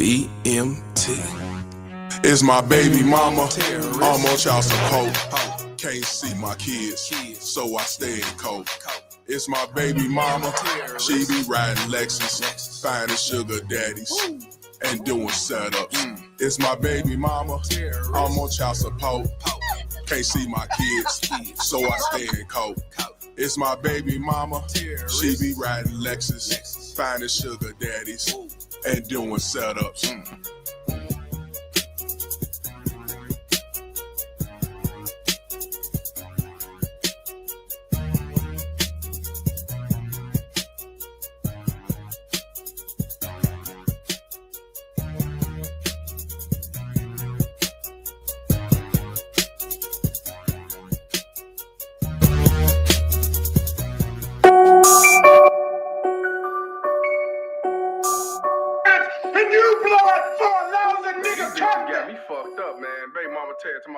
BMT. It's my baby mama, I'm on child support. Can't see my kids, so I stay in coke. It's my baby mama, she be riding Lexus, finding sugar daddies and doing setups. It's my baby mama, I'm on child support. Can't see my kids, so I stay in coke. It's my baby mama, she be riding Lexus, finding sugar daddies and doing setups.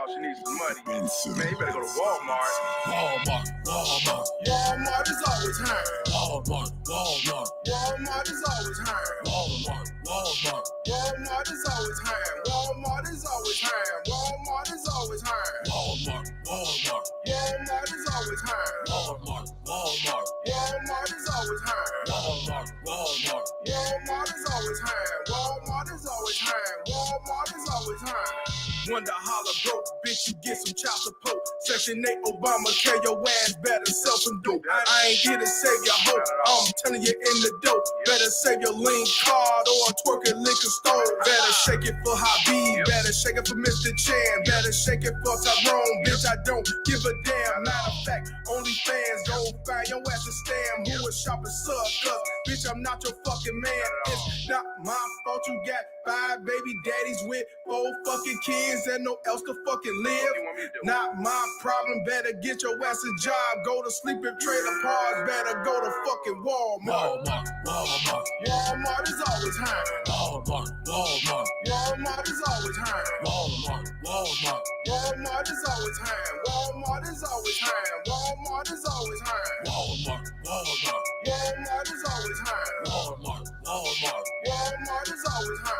She needs some money. Man, you better go to Walmart. Walmart is always high. Walmart is always high. Walmart is always high. Walmart is always high. Walmart is always high. Walmart is always high. Walmart is always high. Walmart is always high. Walmart is always high. Walmart is always high. Walmart is always high. Wonder holler broke, bitch, you get some child support. Section 8 Obamacare, your ass better sell some dope. I ain't here to save your hope, I'm telling you in the dope. Better save your lean card or a twerking liquor store. Better shake it for Habib, better shake it for Mr. Chan. Better shake it for Tyrone, bitch, I don't give a damn. Matter of fact, only fans gon' find your ass a stam. Who is shopping sub, cause bitch, I'm not your fucking man. It's not my fault you got 5 baby daddies with 4 fucking kids and no else to fucking live. Not my problem, better get your ass a job. Go to sleep if trailer parks, better go to fucking Walmart. Walmart is always high. Walmart is always high. Walmart is always high. Walmart is always high. Walmart is always high. Walmart is always high. Walmart is always high. Walmart is always high.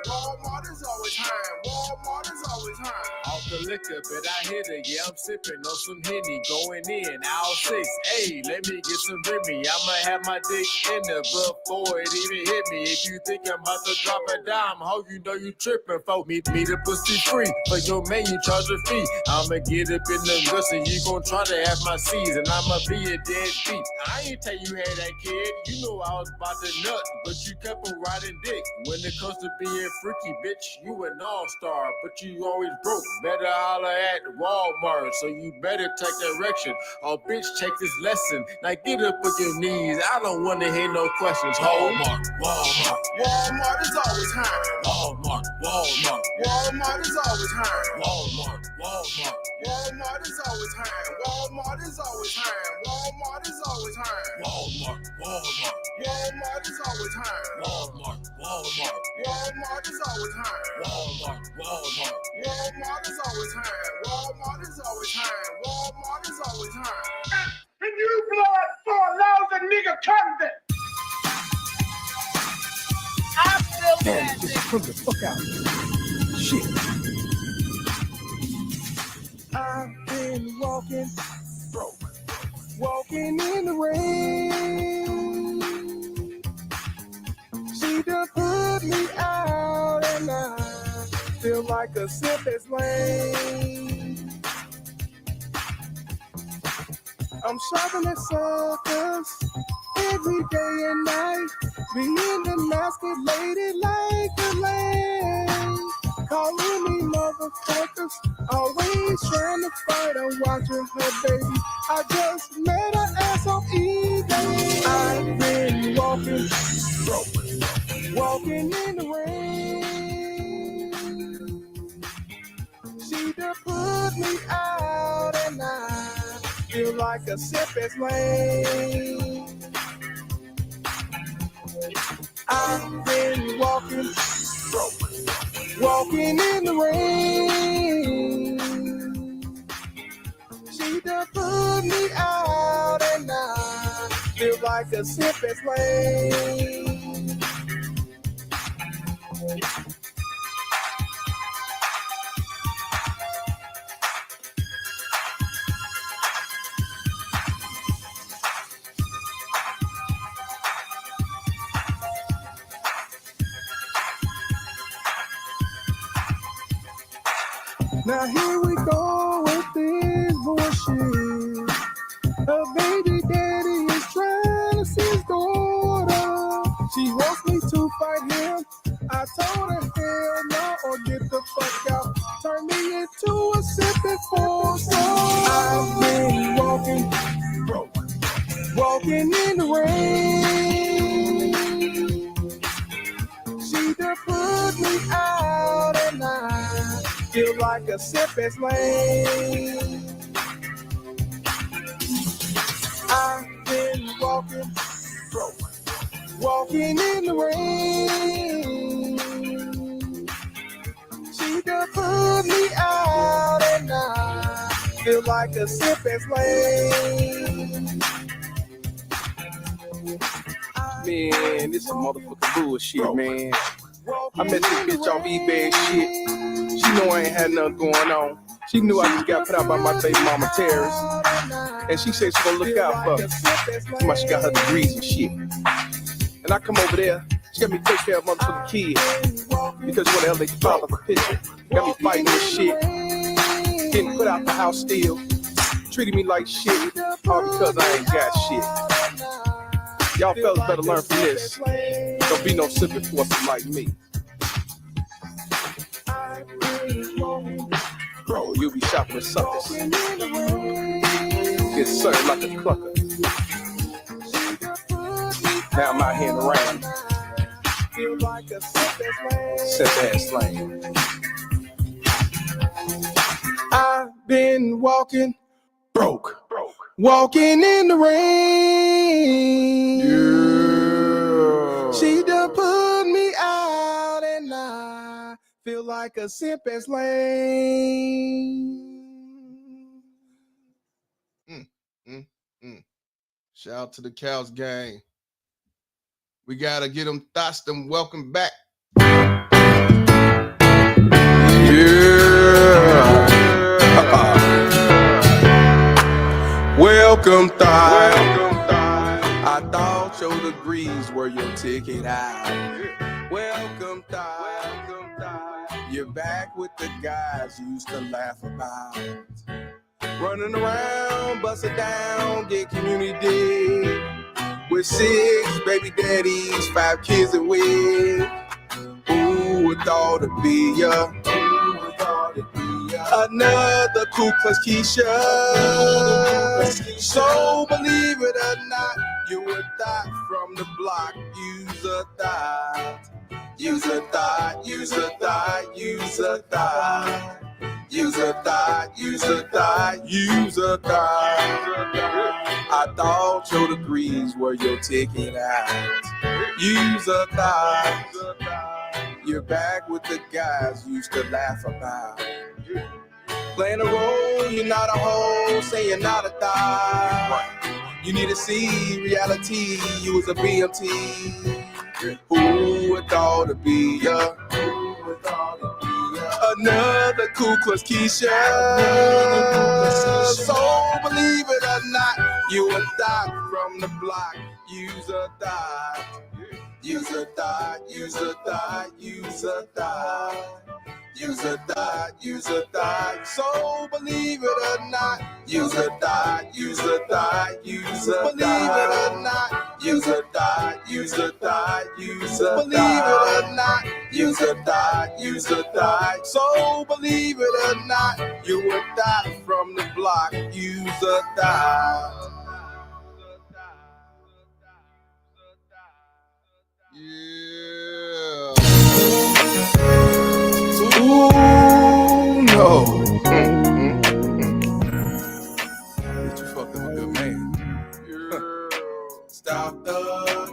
Walmart is always high. Walmart is always high. Off the liquor, but I hit it. Yeah, I'm sipping on some Henny, going in, all 6. Hey, let me get some Remy. I'ma have my dick in there before it even hit me. If you think I'm about to drop a dime, how you know you tripping for me the pussy free. For your man, you charge a fee. I'ma get up in the guts and you gon' try to have my seeds, and I'ma be a deadbeat. I ain't tell you had that kid. You know I was about to nut, but you kept on riding dick. When it comes to being freaky, bitch, you an all-star, but you always broke. Better holler at Walmart, so you better take direction. Or bitch, take this lesson. Now get up on your knees. I don't wanna hear no questions. Walmart is always high. Walmart is always high. Walmart is always high. Walmart is always high. Walmart is always high. Walmart is always high. Walmart is always high. Walmart is always high. Walmart is always high. Walmart is always high. Walmart is always high. And you blood for a lousy nigga candidate. I feel Man, that. just come the fuck out. Shit. I've been walking in the rain. She done put me out and I feel like a simplest lane. I'm shopping at suckers every day and night, being emasculated like a lamb. Calling me motherfuckers, always trying to fight. I'm watching her, baby. I just met her ass on eBay. I've been walking in the rain. She done put me out and I feel like a simplest lane. I've been walking in the rain. She done put me out and I feel like like a simple slave. Now here we go with this bullshit. Her baby daddy is trying to see his daughter. She wants me to fight him. I told her hell no, or get the fuck out. Turn me into a sipping for so. I've been walking in the rain. She done put me out at night. Feel like a sipping slave. I've been walking in the rain. She done put me out at night. Feel like a sipping slave. Man, this some motherfucking bullshit, man. I met this bitch off eBay and shit. She knew I ain't had nothing going on. She knew I just got put out by my baby mama terrorist. And she said she gonna look out for me. She got her degrees and shit. And I come over there, she got me take care of motherfucking kids. Because what the hell they pop up a picture. Got me fighting this shit. Getting put out the house still. Treating me like shit. All because I ain't got shit. Y'all fellas better learn from this. Don't be no sipping force like me. Bro, you'll be shopping at suckers. Get served like a clucker. Now I'm out here in the rain. Set ass lane. I've been walking broke. Walking in the rain. Yeah. She done put me out and I feel like a simp as lame. Shout out to the Cows gang. We gotta get them thoughts, them welcome back. Yeah. Welcome, thigh. I thought your degrees were your ticket out. Welcome, thigh. You're back with the guys you used to laugh about. Running around, bust it down, get community. With 6 baby daddies, 5 kids and with. Who would thought it'd be ya? Another Ku Klux Keisha. So believe it or not, you a thought from the block. Use a thought. Use a thought. Use a thought. Use a thought. Use a thought. Use a thought. Use a thought. I thought your degrees were your ticket out. Use a thought. You're back with the guys you used to laugh about. Playing a role, you're not a hoe, say you're not a thigh. You need to see reality, you was a BMT. Who would thought it'd be ya? Another Ku Klux Keisha. So believe it or not, you a thought from the block. Use a thought. Use a thought, use a thought, use a thought. Use a thought, use a thought. So believe it or not, use a thought, use a thought, use a thought. Believe it or not, use a thought, use a thought, use a thought. Believe it or not, use a thought, use a thought. So believe it or not, you a thought from the block. Use a thought. Yeah. Ooh, no. Bitch, you fucked up a good man. Stop the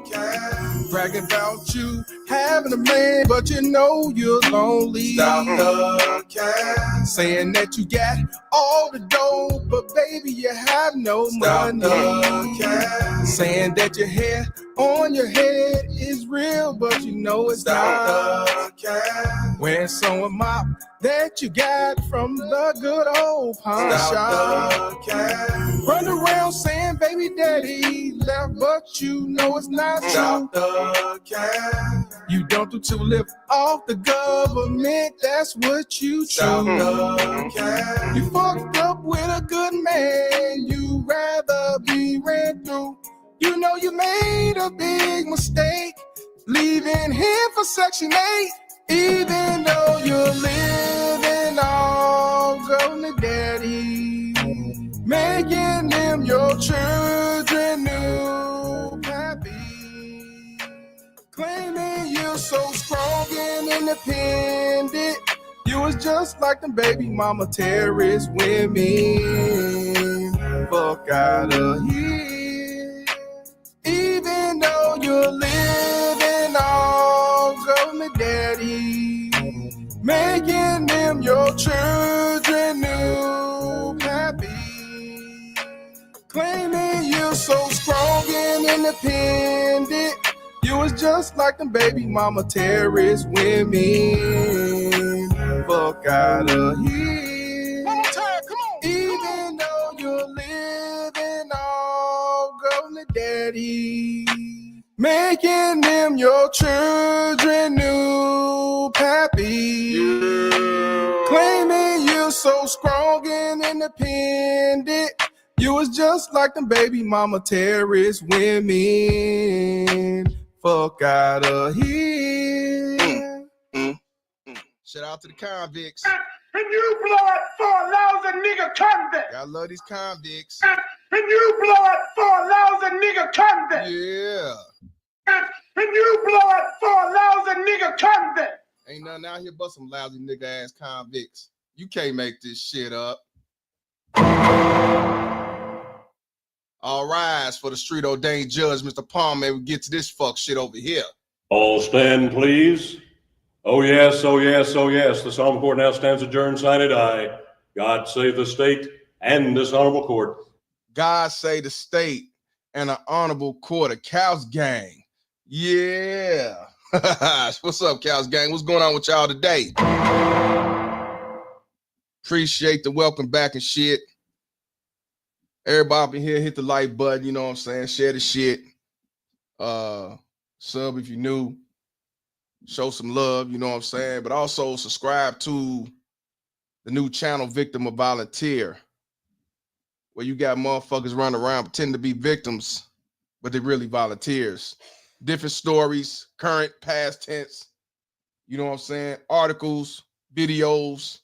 cab. Bragging about you having a man, but you know you're lonely. Stop the cap. Saying that you got all the dough, but baby, you have no Stop money. the cap. Saying that your hair on your head is real, but you know it's Stop not. the cap. Wearing some mop that you got from the good old pawn shop. Stop the cap. Run around saying baby daddy left, but you know it's not Stop true. the cap. You don't do to live off the government, that's what you Stop choose. the cap. You fucked up with a good man, you rather be ran through. You know you made a big mistake, leaving him for Section 8. Even though you're living off golden daddy, making them your children new happy. Claiming you're so strong and independent, you was just like them baby mama terrorist women. Fuck out of here. Even though you're living off golden daddy, making them your children new happy. Claiming you're so strong and independent, you was just like them baby mama terrorist women. Fuck out of here. One more time, come on. Even though you're living off golden daddy, making them your children new pappy. Claiming you're so strong and independent, you was just like them baby mama terrorist women. Fuck out of here. Shout out to the convicts. And you blow it for a lousy nigga convict. I love these convicts. And you blow it for a lousy nigga convict. Yeah. And you blow it for a lousy nigga convict. Ain't nothing out here but some lousy nigga ass convicts. You can't make this shit up. All rise for the street ordained judge, Mr. Palmer. We get to this fuck shit over here. All stand, please. Oh yes, oh yes, oh yes. The solemn court now stands adjourned, sine die. God save the state and this honorable court. God save the state and an honorable court of Cows Gang. Yeah. What's up, Cows Gang? What's going on with y'all today? Appreciate the welcome back and shit. Everybody up in here, hit the like button, you know what I'm saying? Share the shit. Sub if you're new. Show some love, you know what I'm saying? But also subscribe to the new channel, Victim or Volunteer, where you got motherfuckers running around pretending to be victims, but they really volunteers. Different stories, current, past tense, you know what I'm saying? Articles, videos,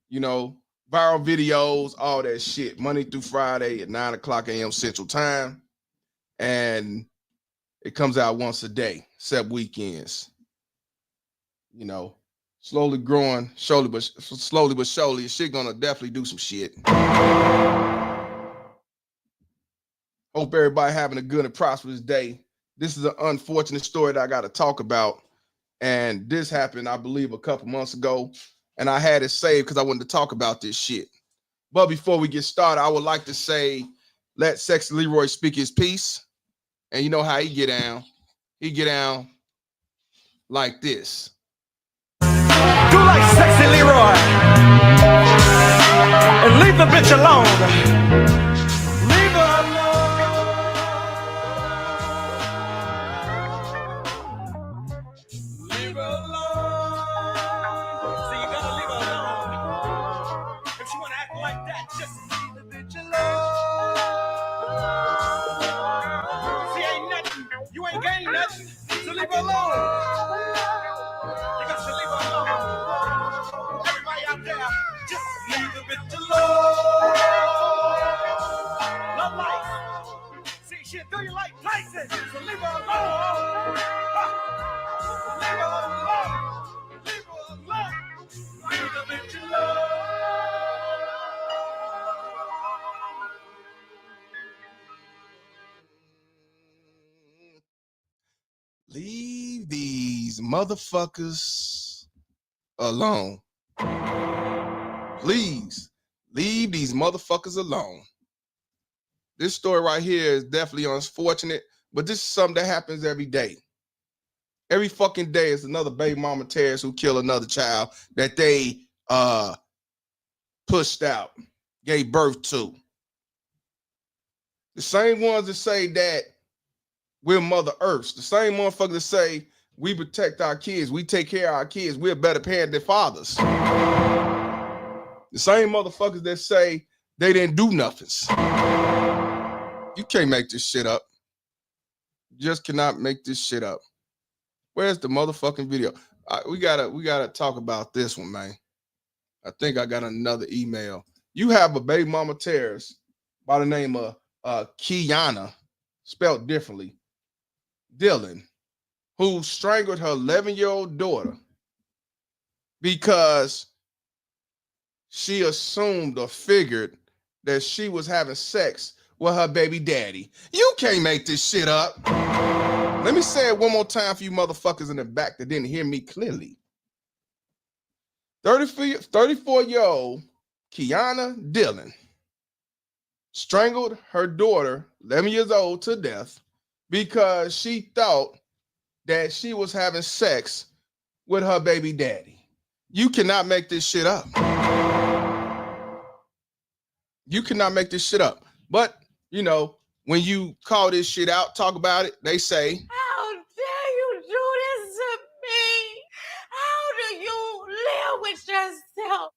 you know, viral videos, all that shit. Monday through Friday at 9 o'clock a.m. Central Time. And it comes out once a day, except weekends. You know, slowly growing, slowly but surely, shit gonna definitely do some shit. Hope everybody having a good and prosperous day. This is an unfortunate story that I got to talk about. And this happened, I believe, a couple months ago. And I had it saved because I wanted to talk about this shit. But before we get started, I would like to say, let Sexy Leroy speak his piece. And you know how he get down. He get down like this. Do like Sexy Leroy and leave the bitch alone. Leave her alone. Leave her alone. So you gotta leave her alone. If she wanna act like that, just leave the bitch alone. See, ain't nothing. You ain't gained nothing. So leave her alone. You got to leave her alone. Everybody out there, just leave the bitch alone. Love life. See, she'll do you like places, so leave her alone. Leave her alone. Leave her alone. Leave the bitch alone. Leave the these motherfuckers alone. Please leave these motherfuckers alone. This story right here is definitely unfortunate, but this is something that happens every day. Every fucking day is another baby mama terrorist who kill another child that they pushed out, gave birth to. The same ones that say that we're Mother Earths, the same motherfuckers that say we protect our kids, we take care of our kids, we're better parents than fathers. The same motherfuckers that say they didn't do nothing. You can't make this shit up. You just cannot make this shit up. Where's the motherfucking video? We gotta talk about this one, man. I think I got another email. You have a baby mama terrorist by the name of Keyona, spelled differently, Dillon, who strangled her 11-year-old daughter because she assumed or figured that she was having sex with her baby daddy. You can't make this shit up. Let me say it one more time for you motherfuckers in the back that didn't hear me clearly. 34-year-old Keyona Dillon strangled her daughter, 11 years old, to death because she thought that she was having sex with her baby daddy. You cannot make this shit up. You cannot make this shit up. But, you know, when you call this shit out, talk about it, they say, how dare you do this to me? How do you live with yourself?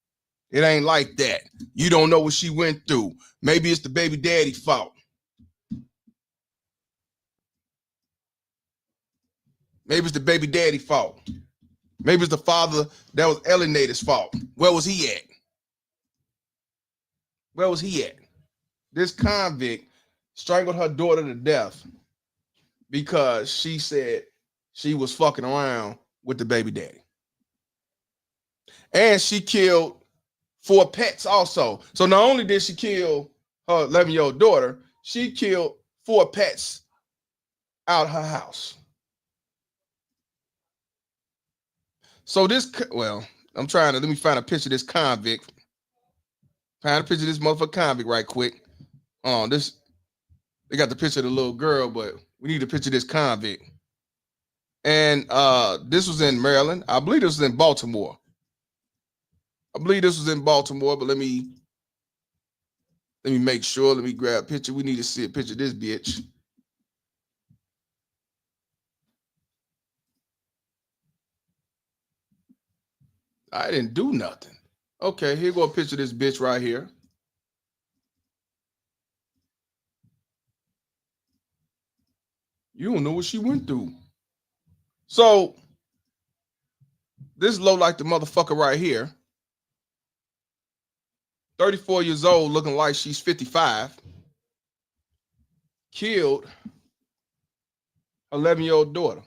it ain't like that. You don't know what she went through. Maybe it's the baby daddy fault. Maybe it's the baby daddy fault. Maybe it's the father that was alienator's fault. Where was he at? Where was he at? This convict strangled her daughter to death because she said she was fucking around with the baby daddy. And she killed 4 pets also. So not only did she kill her 11-year-old daughter, she killed 4 pets out her house. So this, well, I'm trying to, let me find a picture of this convict. Find a picture of this motherfucking convict right quick. This, they got the picture of the little girl, but we need a picture of this convict. And this was in Maryland. I believe this was in Baltimore. But let me make sure. Let me grab a picture. We need to see a picture of this bitch. I didn't do nothing. Okay, here go a picture of this bitch right here. You don't know what she went through. So this low like the motherfucker right here. 34 years old, looking like she's 55. Killed 11-year-old daughter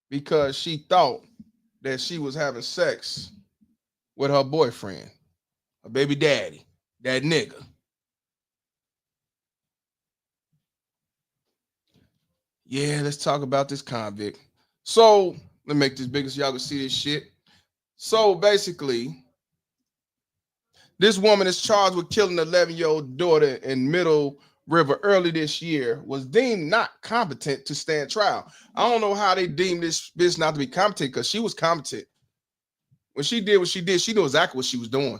because she thought that she was having sex with her boyfriend, her baby daddy, that nigga. Yeah, let's talk about this convict. So let me make this bigger so y'all can see this shit. So basically, this woman is charged with killing an 11-year-old daughter in Middle River early this year, was deemed not competent to stand trial. I don't know how they deemed this bitch not to be competent, because she was competent. When she did what she did, she knew exactly what she was doing.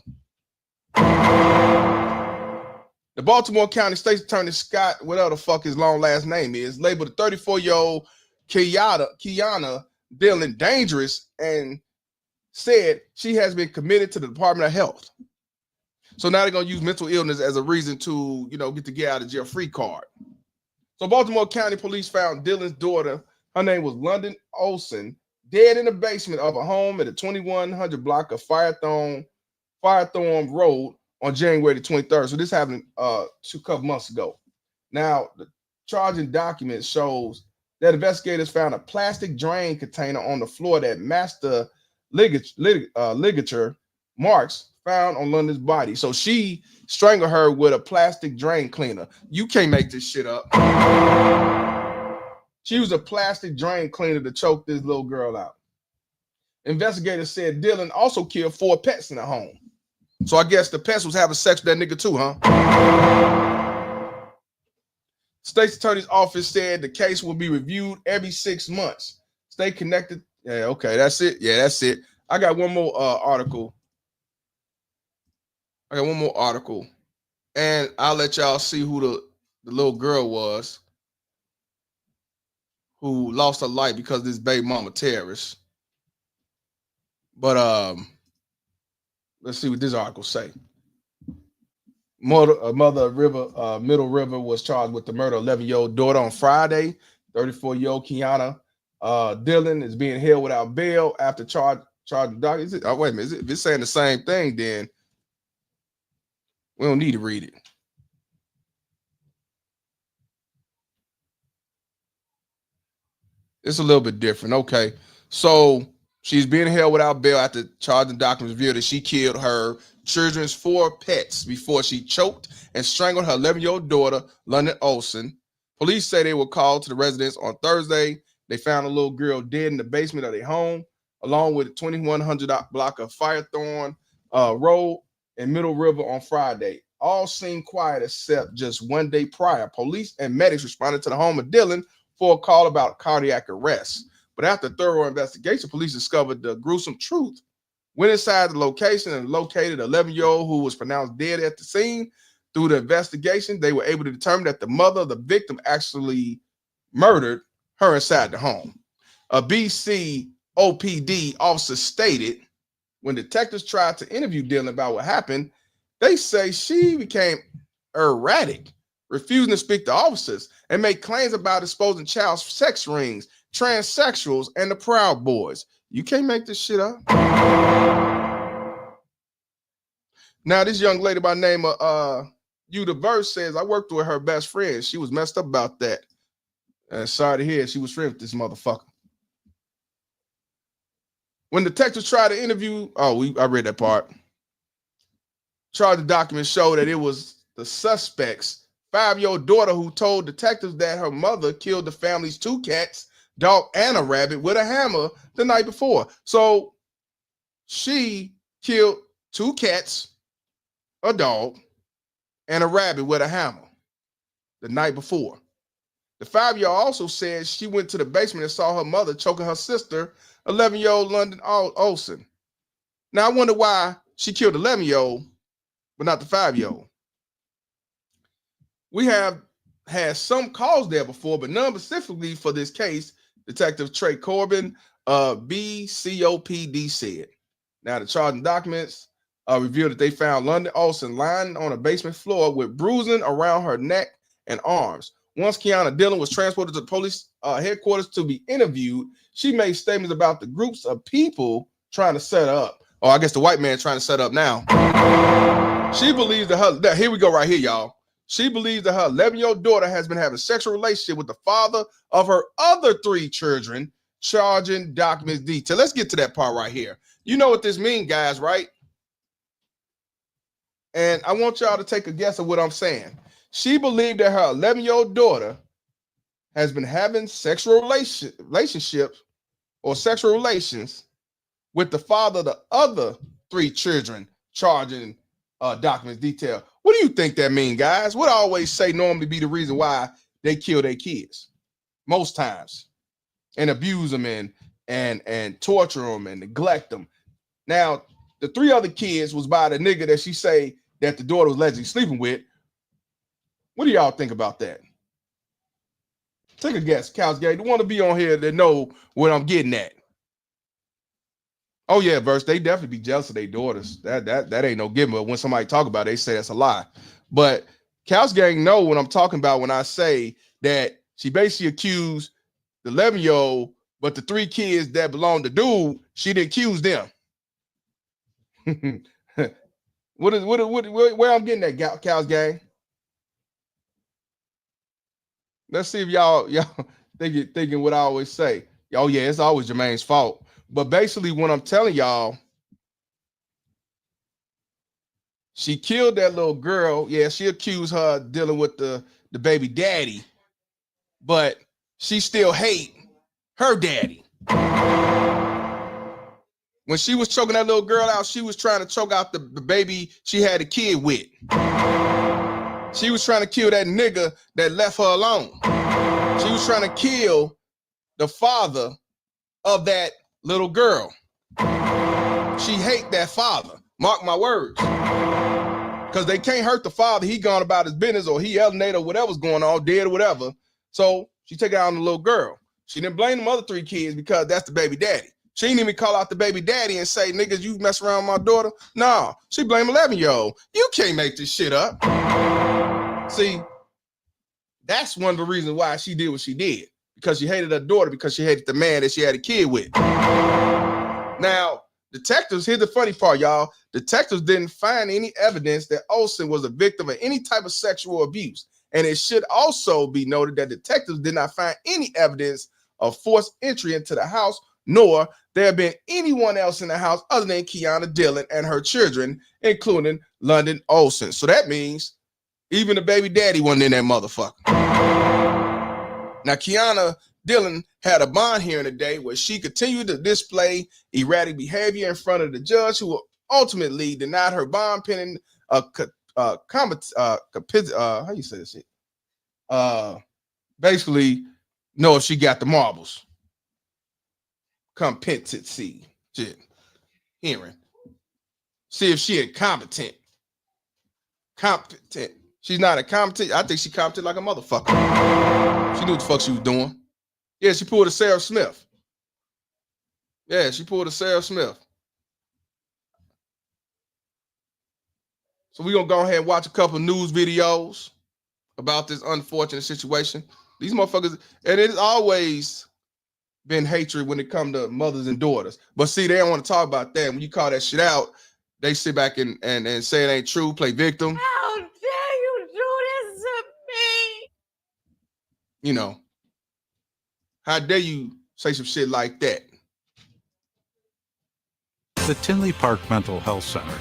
The Baltimore County State's Attorney Scott, whatever the fuck his long last name is, labeled the 34-year-old Keyona Dillon dangerous and said she has been committed to the Department of Health. So now they're going to use mental illness as a reason to, get the get out of jail free card. So Baltimore County Police found Dillon's daughter, her name was London Olson, dead in the basement of a home at the 2100 block of Firethorn Road on January the 23rd. So this happened a couple months ago. Now, the charging document shows that investigators found a plastic drain container on the floor that matched the ligature marks found on London's body. So she strangled her with a plastic drain cleaner. You can't make this shit up. She used a plastic drain cleaner to choke this little girl out. Investigators said Dillon also killed 4 pets in the home. So I guess the pets was having sex with that nigga too, huh? State's attorney's office said the case will be reviewed every 6 months. Stay connected. Yeah, okay, that's it. Yeah, that's it. I got one more article. And I'll let y'all see who the little girl was who lost her life because of this baby mama terrorist. But let's see what this article say. Mother of Middle River was charged with the murder of 11-year-old daughter on Friday. 34-year-old Keyona Dillon is being held without bail after charge doc. Is it? Oh, wait a minute. If it's saying the same thing, then we don't need to read it. It's a little bit different. Okay. So she's being held without bail after charging documents revealed that she killed her children's 4 pets before she choked and strangled her 11-year-old daughter, London Olsen. Police say they were called to the residence on Thursday. They found a little girl dead in the basement of their home, along with a 2100 block of Firethorn Road in Middle River on Friday. All seemed quiet except just one day prior. Police and medics responded to the home of Dillon for a call about cardiac arrest. But after thorough investigation, police discovered the gruesome truth. Went inside the location and located an 11-year-old who was pronounced dead at the scene. Through the investigation, they were able to determine that the mother of the victim actually murdered her inside the home. A BC OPD officer stated when detectives tried to interview Dillon about what happened, they say she became erratic, refusing to speak to officers, and made claims about exposing child sex rings, transsexuals, and the Proud Boys. You can't make this shit up. Now, this young lady by the name of Universe says, I worked with her best friend. She was messed up about that. And sorry to hear she was friends with this motherfucker. When detectives tried to interview, I read that part. Charging documents show that it was the suspect's 5-year-old daughter who told detectives that her mother killed the family's 2 cats, dog, and a rabbit with a hammer the night before. So she killed 2 cats, a dog, and a rabbit with a hammer the night before. The 5-year-old also said she went to the basement and saw her mother choking her sister, 11-year-old London Olsen. Now, I wonder why she killed the 11-year-old, but not the 5-year-old. We have had some calls there before, but none specifically for this case, Detective Trey Corbin, BCOPD said. Now, the charging documents revealed that they found London Olsen lying on a basement floor with bruising around her neck and arms. Once Keyona Dillon was transported to the police headquarters to be interviewed, she made statements about the groups of people trying to set her up. Oh, I guess the white man trying to set up now. She believes that here we go right here, y'all. She believes that her 11-year-old daughter has been having a sexual relationship with the father of her other 3 children, charging documents detail. Let's get to that part right here. You know what this means, guys, right? And I want y'all to take a guess at what I'm saying. She believed that her 11-year-old daughter has been having sexual relationships or sexual relations with the father of the other 3 children, charging documents detail. What do you think that means, guys? What I always say normally be the reason why they kill their kids most times and abuse them and torture them and neglect them. Now, the 3 other kids was by the nigga that she say that the daughter was allegedly sleeping with. What do y'all think about that? Take a guess, Cowsgate. The one to be on here that know what I'm getting at. Oh yeah, Verse. They definitely be jealous of their daughters. That ain't no given. But when somebody talk about it, they say that's a lie. But Cows Gang know what I'm talking about when I say that she basically accused the 11-year-old, but the 3 kids that belong to dude, she didn't accuse them. Where I'm getting that, Cows Gang? Let's see if y'all thinking what I always say. Oh yeah, it's always Jermaine's fault. But basically, what I'm telling y'all, she killed that little girl. Yeah, she accused her dealing with the baby daddy, but she still hate her daddy. When she was choking that little girl out, she was trying to choke out the baby she had a kid with. She was trying to kill that nigga that left her alone. She was trying to kill the father of that little girl. She hate that father. Mark my words. Because they can't hurt the father. He gone about his business, or he alienated, or whatever's going on, dead or whatever. So she take it out on the little girl. She didn't blame the other 3 kids because that's the baby daddy. She didn't even call out the baby daddy and say, niggas, you mess around with my daughter. No, she blamed 11-year-old. You can't make this shit up. See, that's one of the reasons why she did what she did. Because she hated her daughter, because she hated the man that she had a kid with. Now, detectives, here's the funny part, y'all. Detectives didn't find any evidence that Olsen was a victim of any type of sexual abuse. And it should also be noted that detectives did not find any evidence of forced entry into the house, nor there had been anyone else in the house other than Keyona Dillon and her children, including London Olsen. So that means even the baby daddy wasn't in that motherfucker. Now, Keyona Dillon had a bond hearing today where she continued to display erratic behavior in front of the judge, who ultimately denied her bond pending how you say this shit? Basically, know if she got the marbles. Competency shit. Hearing. See if she incompetent. Competent. She's not incompetent. I think she competent like a motherfucker. She knew what the fuck she was doing. Yeah, she pulled a Sarah Smith. Yeah, she pulled a Sarah Smith. So we're going to go ahead and watch a couple news videos about this unfortunate situation. These motherfuckers, and it's always been hatred when it comes to mothers and daughters. But see, they don't want to talk about that. When you call that shit out, they sit back and say it ain't true, play victim. How dare you do this to me? You know, how dare you say some shit like that? The Tinley Park Mental Health Center.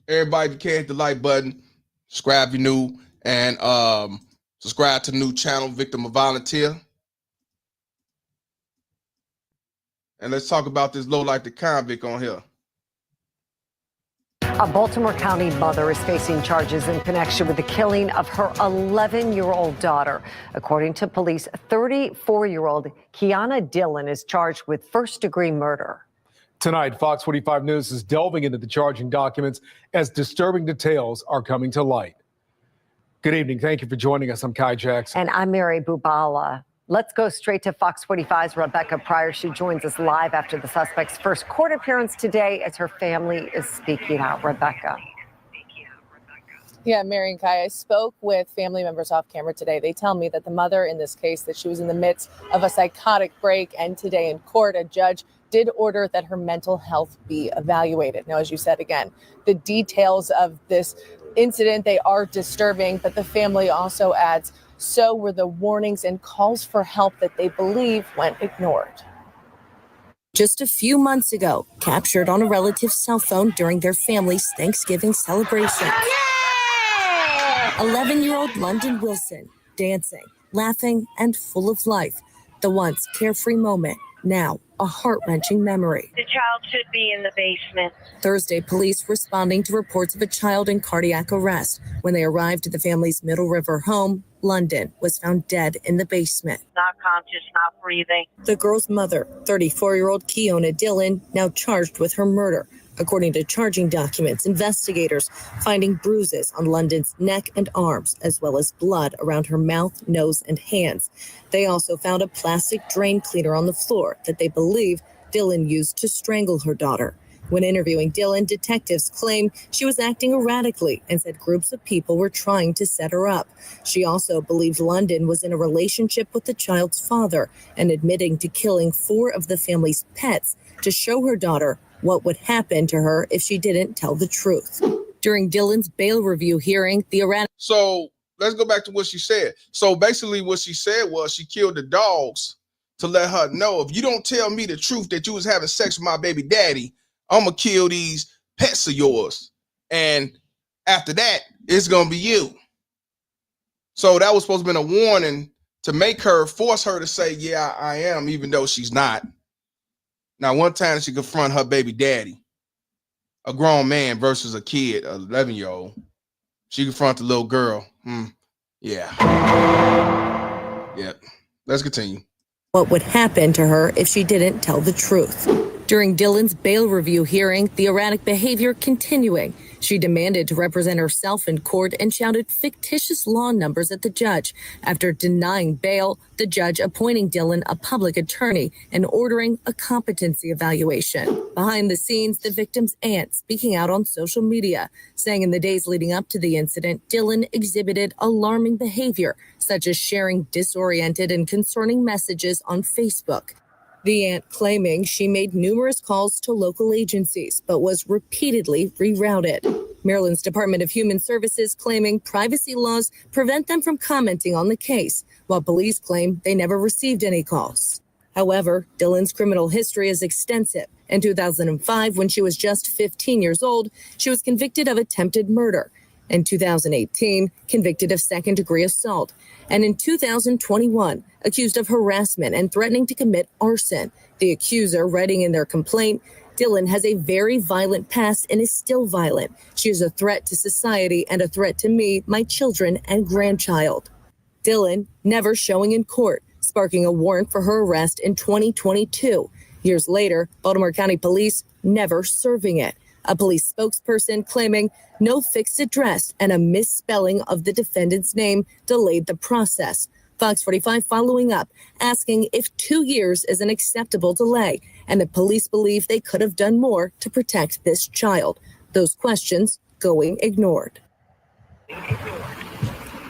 Everybody, if you can, hit the like button, subscribe if you're new, and subscribe to the new channel, Victim or Volunteer. And let's talk about this low-life the convict on here. A Baltimore County mother is facing charges in connection with the killing of her 11-year-old daughter. According to police, 34-year-old Keyona Dillon is charged with first-degree murder. Tonight, Fox 45 News is delving into the charging documents as disturbing details are coming to light. Good evening. Thank you for joining us. I'm Kai Jackson. And I'm Mary Bubala. Let's go straight to Fox 45's Rebecca Pryor. She joins us live after the suspect's first court appearance today as her family is speaking out. Rebecca. Yeah, Mary and Kai, I spoke with family members off camera today. They tell me that the mother in this case, that she was in the midst of a psychotic break, and today in court, a judge did order that her mental health be evaluated. Now, as you said, again, the details of this incident, they are disturbing, but the family also adds, so were the warnings and calls for help that they believe went ignored. Just a few months ago, captured on a relative's cell phone during their family's Thanksgiving celebration. 11-year-old London Wilson, dancing, laughing, and full of life. The once carefree moment, now a heart-wrenching memory. The child should be in the basement. Thursday, police responding to reports of a child in cardiac arrest. When they arrived at the family's Middle River home, London was found dead in the basement. Not conscious, not breathing. The girl's mother, 34-year-old Keyona Dillon, now charged with her murder. According to charging documents, investigators finding bruises on London's neck and arms, as well as blood around her mouth, nose, and hands. They also found a plastic drain cleaner on the floor that they believe Dillon used to strangle her daughter. When interviewing Dillon, detectives claim she was acting erratically and said groups of people were trying to set her up. She also believed London was in a relationship with the child's father and admitting to killing 4 of the family's pets to show her daughter what would happen to her if she didn't tell the truth. During Dillon's bail review hearing, the erratic... So let's go back to what she said. So basically what she said was she killed the dogs to let her know, if you don't tell me the truth that you was having sex with my baby daddy, I'm going to kill these pets of yours. And after that, it's going to be you. So that was supposed to have been a warning to make her, force her to say, yeah, I am, even though she's not. Now, one time she confront her baby daddy, a grown man versus a kid, an 11-year-old. She confront the little girl. Yeah. Yep. Let's continue. What would happen to her if she didn't tell the truth? During Dillon's bail review hearing, the erratic behavior continuing. She demanded to represent herself in court and shouted fictitious law numbers at the judge. After denying bail, the judge appointing Dillon a public attorney and ordering a competency evaluation. Behind the scenes, the victim's aunt speaking out on social media, saying in the days leading up to the incident, Dillon exhibited alarming behavior, such as sharing disoriented and concerning messages on Facebook. The aunt claiming she made numerous calls to local agencies, but was repeatedly rerouted. Maryland's Department of Human Services claiming privacy laws prevent them from commenting on the case, while police claim they never received any calls. However, Dillon's criminal history is extensive. In 2005, when she was just 15 years old, she was convicted of attempted murder. In 2018, convicted of second-degree assault. And in 2021, accused of harassment and threatening to commit arson. The accuser writing in their complaint, Dillon has a very violent past and is still violent. She is a threat to society and a threat to me, my children, and grandchild. Dillon never showing in court, sparking a warrant for her arrest in 2022. Years later, Baltimore County Police never serving it. A police spokesperson claiming no fixed address and a misspelling of the defendant's name delayed the process. Fox 45 following up, asking if 2 years is an acceptable delay, and the police believe they could have done more to protect this child. Those questions going ignored.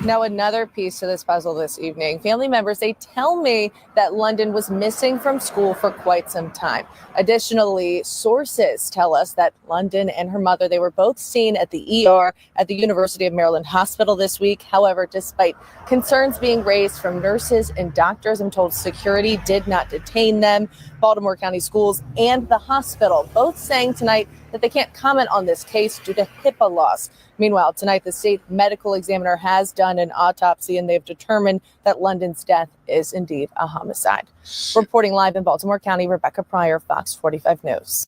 Now, another piece to this puzzle this evening. Family members, they tell me that London was missing from school for quite some time. Additionally, sources tell us that London and her mother, they were both seen at the ER at the University of Maryland Hospital this week. However, despite concerns being raised from nurses and doctors, I'm told security did not detain them. Baltimore County Schools and the hospital both saying tonight that they can't comment on this case due to HIPAA laws. Meanwhile, tonight, the state medical examiner has done an autopsy and they've determined that London's death is indeed a homicide. Reporting live in Baltimore County, Rebecca Pryor, Fox 45 News.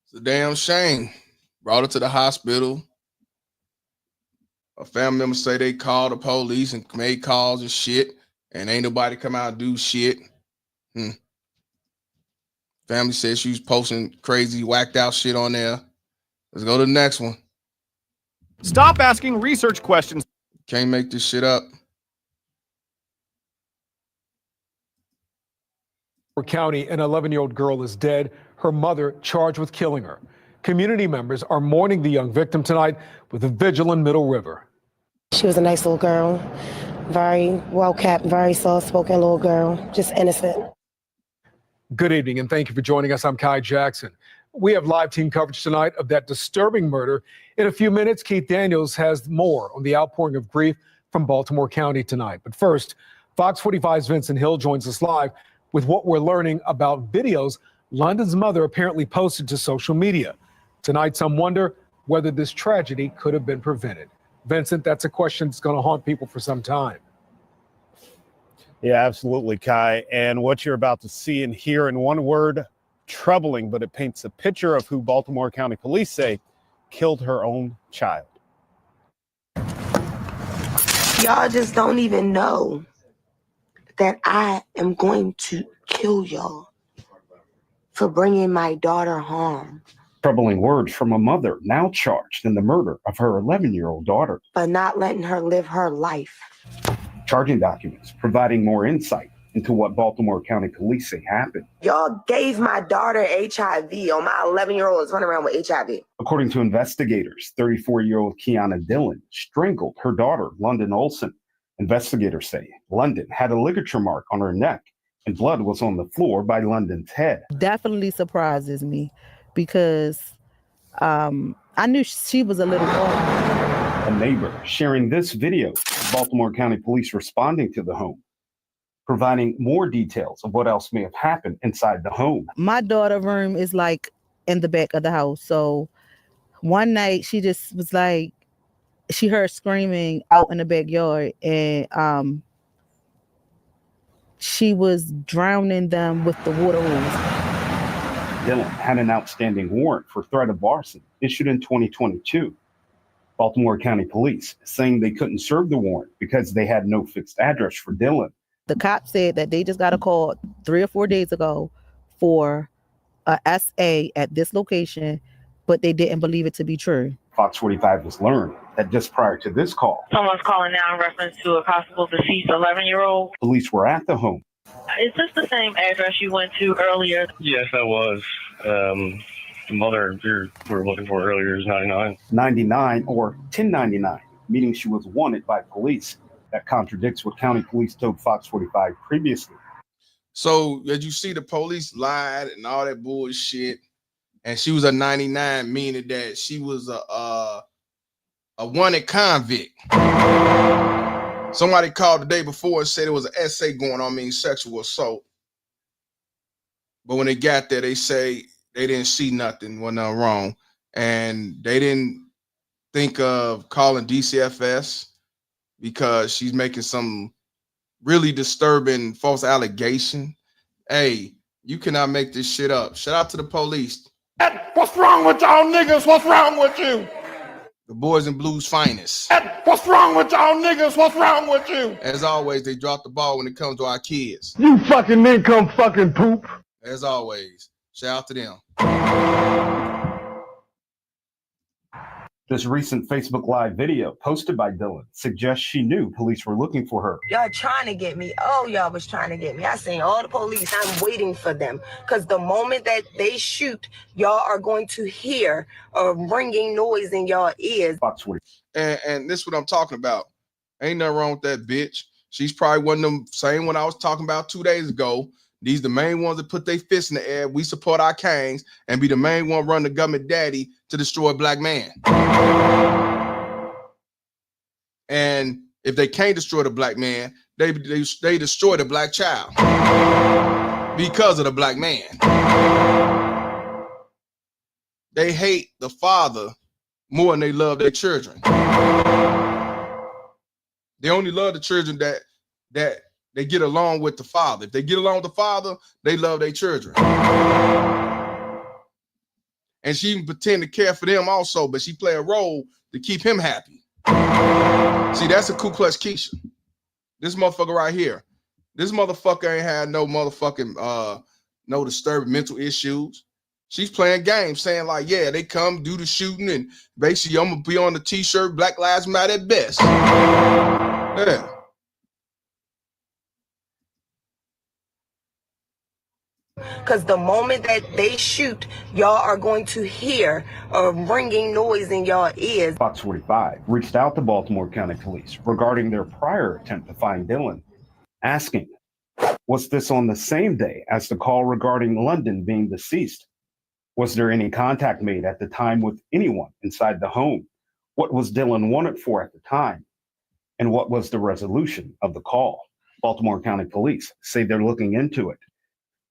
It's a damn shame. Brought her to the hospital. A family member say they called the police and made calls and shit, and ain't nobody come out and do shit. Family said she was posting crazy, whacked out shit on there. Let's go to the next one. Stop asking research questions. Can't make this shit up. County, an 11-year-old girl is dead. Her mother charged with killing her. Community members are mourning the young victim tonight with a vigil in Middle River. She was a nice little girl, very well-kept, very soft-spoken little girl, just innocent. Good evening, and thank you for joining us. I'm Kai Jackson. We have live team coverage tonight of that disturbing murder. In a few minutes, Keith Daniels has more on the outpouring of grief from Baltimore County tonight. But first, Fox 45's Vincent Hill joins us live with what we're learning about videos London's mother apparently posted to social media. Tonight, some wonder whether this tragedy could have been prevented. Vincent, that's a question that's going to haunt people for some time. Yeah, absolutely, Kai. And what you're about to see and hear in one word, troubling, but it paints a picture of who Baltimore County Police say killed her own child. Y'all just don't even know that I am going to kill y'all for bringing my daughter home. Troubling words from a mother now charged in the murder of her 11-year-old daughter. But not letting her live her life. Charging documents providing more insight into what Baltimore County Police say happened. Y'all gave my daughter HIV, or my 11-year-old is running around with HIV. According to investigators, 34-year-old Keyona Dillon strangled her daughter, London Olson. Investigators say London had a ligature mark on her neck and blood was on the floor by London's head. Definitely surprises me because I knew she was a little girl. A neighbor sharing this video of Baltimore County Police responding to the home, providing more details of what else may have happened inside the home. My daughter's room is like in the back of the house. So one night she just was like she heard screaming out in the backyard, and she was drowning them with the water hose. Dillon had an outstanding warrant for threat of arson issued in 2022. Baltimore County Police saying they couldn't serve the warrant because they had no fixed address for Dillon. The cop said that they just got a call 3 or 4 days ago for a SA at this location, but they didn't believe it to be true. Fox 45 has learned that just prior to this call, Someone's calling now in reference to a possible deceased 11-year-old. police were at the home. Is this the same address you went to earlier? Yes, that was. The mother we were looking for earlier is 99. 99 or 1099, meaning she was wanted by police. That contradicts what county police told Fox 45 previously. So as you see, the police lied and all that bullshit, and she was a 99, meaning that she was a wanted convict. Somebody called the day before and said it was an essay going on, meaning sexual assault. But when they got there, they say they didn't see nothing, wasn't nothing wrong, and they didn't think of calling DCFS because she's making some really disturbing false allegation. Hey, you cannot make this shit up. Shout out to the police. What's wrong with y'all niggas? What's wrong with you? The boys in blues finest. What's wrong with y'all niggas? What's wrong with you? As always, they drop the ball when it comes to our kids. You fucking nincomb fucking poop. As always, shout out to them. This recent Facebook Live video posted by Dillon suggests she knew police were looking for her. Y'all trying to get me. Oh, y'all was trying to get me. I seen all the police. I'm waiting for them. Because the moment that they shoot, y'all are going to hear a ringing noise in y'all ears. And this is what I'm talking about. Ain't nothing wrong with that bitch. She's probably one of them same one I was talking about 2 days ago. These the main ones that put their fists in the air. We support our kings and be the main one run the government daddy to destroy a black man. And if they can't destroy the black man, they destroy the black child because of the black man. They hate the father more than they love their children. They only love the children that they get along with the father. If they get along with the father, they love their children. And she even pretend to care for them also, but she play a role to keep him happy. See, that's a Ku Klux Keisha. This motherfucker right here. This motherfucker ain't had no motherfucking no disturbing mental issues. She's playing games, saying like, yeah, they come do the shooting, and basically I'm gonna be on the t-shirt, Black Lives Matter at best. Yeah. Because the moment that they shoot, y'all are going to hear a ringing noise in y'all ears. Fox 45 reached out to Baltimore County Police regarding their prior attempt to find Dillon, asking, was this on the same day as the call regarding London being deceased? Was there any contact made at the time with anyone inside the home? What was Dillon wanted for at the time? And what was the resolution of the call? Baltimore County Police say they're looking into it.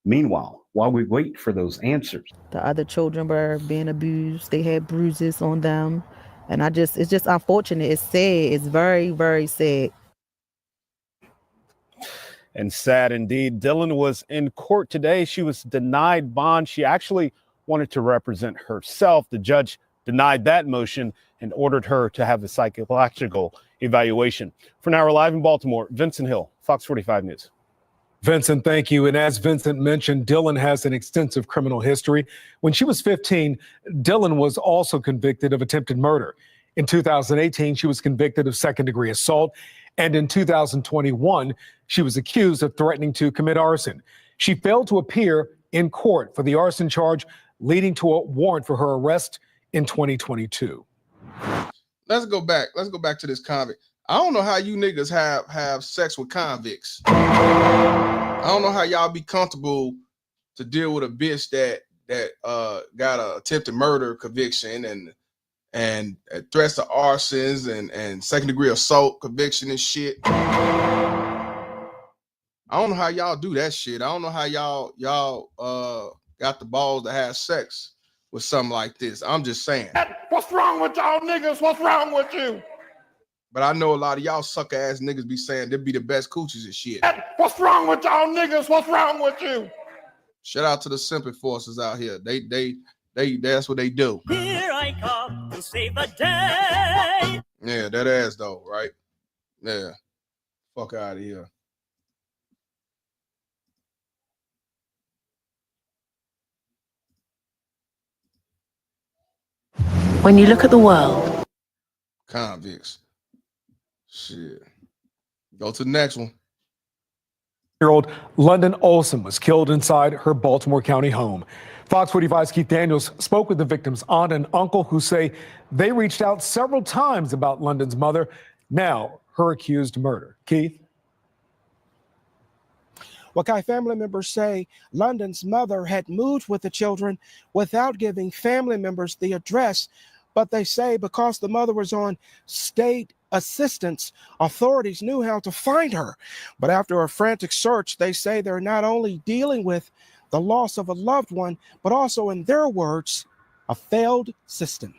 Meanwhile, while we wait for those answers, The other children were being abused. They had bruises on them. And it's just unfortunate. It's sad. It's very, very sad. And sad indeed. Dillon was in court today. She was denied bond. She actually wanted to represent herself. The judge denied that motion and ordered her to have a psychological evaluation. For now, we're live in Baltimore. Vincent Hill, Fox 45 News. Vincent, thank you. And as Vincent mentioned, Dillon has an extensive criminal history. When she was 15, Dillon was also convicted of attempted murder. In 2018, she was convicted of second-degree assault. And in 2021, she was accused of threatening to commit arson. She failed to appear in court for the arson charge, leading to a warrant for her arrest in 2022. Let's go back to this convict. I don't know how you niggas have sex with convicts. I don't know how y'all be comfortable to deal with a bitch that got a attempted murder conviction and threats to arsons and second degree assault conviction and shit. I don't know how y'all do that shit. I don't know how y'all got the balls to have sex with something like this. I'm just saying. What's wrong with y'all niggas? What's wrong with you? But I know a lot of y'all sucker ass niggas be saying they be the best coochies and shit. What's wrong with y'all niggas? What's wrong with you? Shout out to the simping forces out here. That's what they do. Here I come to save the day. Yeah, that ass though, right? Yeah. Fuck out of here. When you look at the world, convicts. Shit. Go to the next one. Year-old London Olson was killed inside her Baltimore County home. Fox 45's Keith Daniels spoke with the victim's aunt and uncle, who say they reached out several times about London's mother, now her accused murder. Keith? Well, Kai, family members say London's mother had moved with the children without giving family members the address, but they say because the mother was on state assistance, authorities knew how to find her. But after a frantic search, they say they're not only dealing with the loss of a loved one, but also, in their words, a failed system.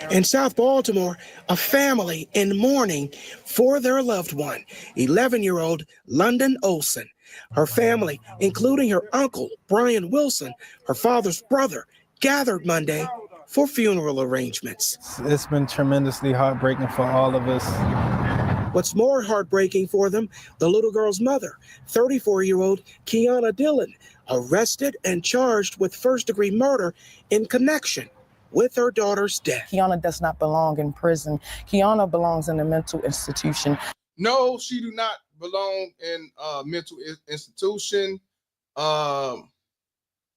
In South Baltimore, a family in mourning for their loved one, 11-year-old London Olson. Her family, including her uncle, Brian Wilson, her father's brother, gathered Monday for funeral arrangements. It's been tremendously heartbreaking for all of us. What's more heartbreaking for them, the little girl's mother, 34-year-old Keyona Dillon, arrested and charged with first-degree murder in connection with her daughter's death. Keyona does not belong in prison. Keyona belongs in a mental institution. No, she do not belong in a mental institution.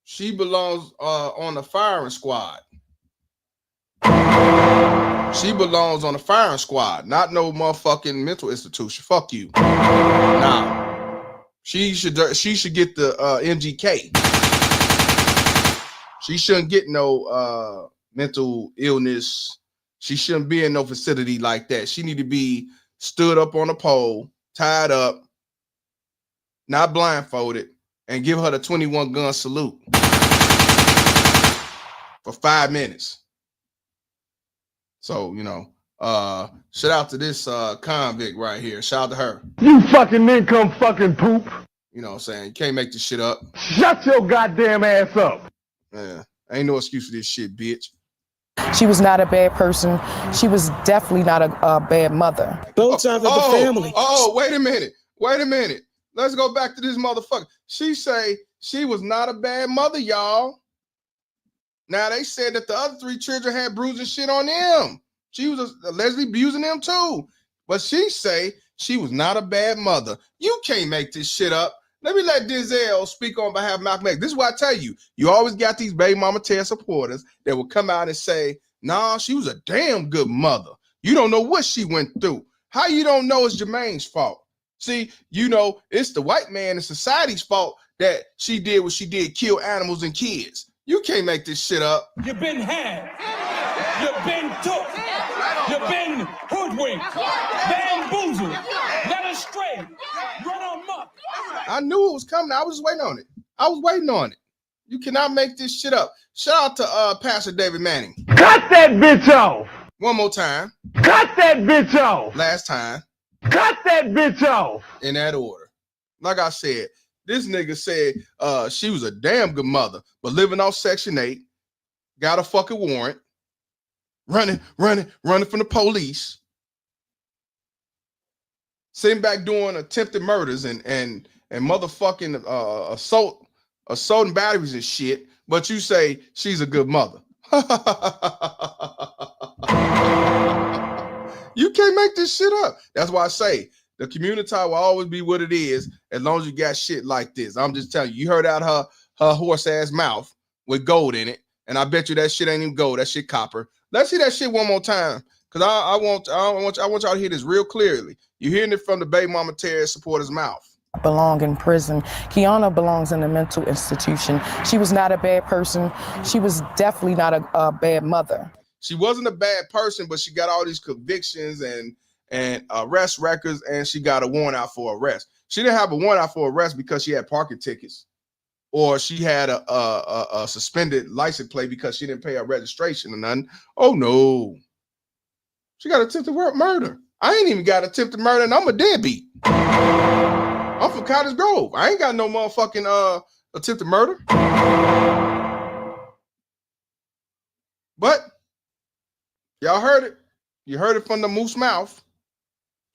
She belongs on the firing squad. She belongs on the firing squad, not no motherfucking mental institution. Fuck you. Nah. She should get the MGK. She shouldn't get no mental illness. She shouldn't be in no facility like that. She need to be stood up on a pole, tied up, not blindfolded, and give her the 21 gun salute for 5 minutes. So, shout out to this convict right here. Shout out to her. You fucking nincomb fucking poop. You know what I'm saying? You can't make this shit up. Shut your goddamn ass up. Yeah. Ain't no excuse for this shit, bitch. She was not a bad person. She was definitely not a bad mother. Both sides of the family. Wait a minute. Let's go back to this motherfucker. She say she was not a bad mother, y'all. Now, they said that the other 3 children had bruising shit on them. She was allegedly abusing them too. But she say she was not a bad mother. You can't make this shit up. Let me let Denzel speak on behalf of Malcolm X. This is what I tell you. You always got these baby mama Terror supporters that will come out and say, nah, she was a damn good mother. You don't know what she went through. How you don't know it's Jermaine's fault? See, it's the white man in society's fault that she did what she did, kill animals and kids. You can't make this shit up. You've been had. You've been took. You've been hoodwinked. Bamboozled. Led astray. Run amok. I knew it was coming. I was waiting on it. You cannot make this shit up. Shout out to Pastor David Manning. Cut that bitch off. One more time. Cut that bitch off. Last time. Cut that bitch off. In that order. Like I said, this nigga said she was a damn good mother, but living off Section 8, got a fucking warrant, running from the police, sitting back doing attempted murders and motherfucking assault and batteries and shit, but you say she's a good mother. You can't make this shit up. That's why I say the community will always be what it is as long as you got shit like this. I'm just telling you, you heard out her horse ass mouth with gold in it, and I bet you that shit ain't even gold. That shit copper. Let's see that shit one more time, cause I want y'all to hear this real clearly. You're hearing it from the baby mama Terror supporter's mouth. Belong in prison. Keyona belongs in a mental institution. She was not a bad person. She was definitely not a bad mother. She wasn't a bad person, but she got all these convictions and arrest records, and she got a warrant out for arrest. She didn't have a warrant out for arrest because she had parking tickets, or she had a suspended license plate because she didn't pay her registration or nothing. Oh no. She got attempted murder. I ain't even got attempted murder, and I'm a deadbeat. I'm from Cottage Grove. I ain't got no motherfucking attempted murder. But y'all heard it. You heard it from the moose mouth.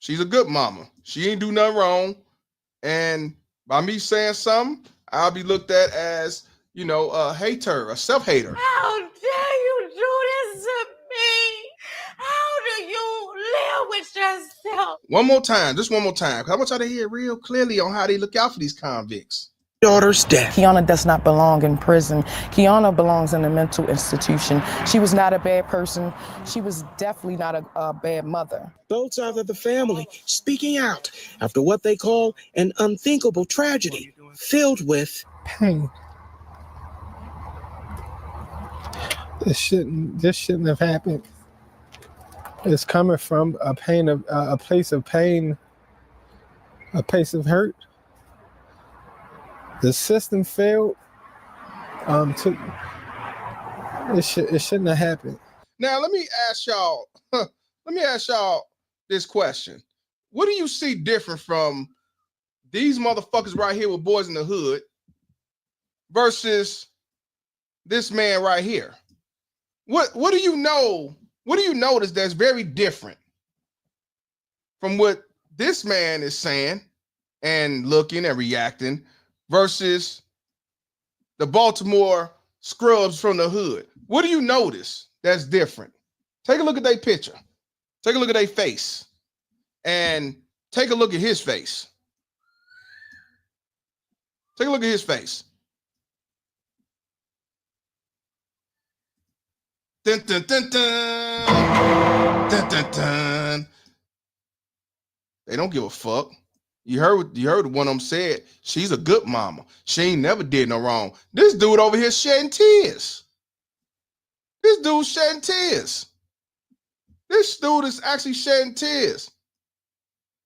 She's a good mama. She ain't do nothing wrong. And by me saying something, I'll be looked at as, you know, a hater, a self-hater. How dare you do this to me? How do you live with yourself? One more time, just one more time. I want y'all to hear real clearly on how they look out for these convicts. Daughter's death. Keyona does not belong in prison. Keyona belongs in a mental institution. She was not a bad person. She was definitely not a bad mother. Both sides of the family speaking out after what they call an unthinkable tragedy filled with pain. This shouldn't have happened. It's coming from a place of pain, a place of hurt. The system failed. It shouldn't have happened. Now let me ask y'all this question. What do you see different from these motherfuckers right here with Boys in the Hood versus this man right here? What do you know? What do you notice that's very different from what this man is saying and looking and reacting versus the Baltimore scrubs from the hood? What do you notice that's different? Take a look at their picture. Take a look at their face. And take a look at his face. Take a look at his face. Dun, dun, dun, dun. Dun, dun, dun. They don't give a fuck. You heard what one of them said. She's a good mama. She ain't never did no wrong. This dude over here shedding tears. This dude shedding tears. This dude is actually shedding tears.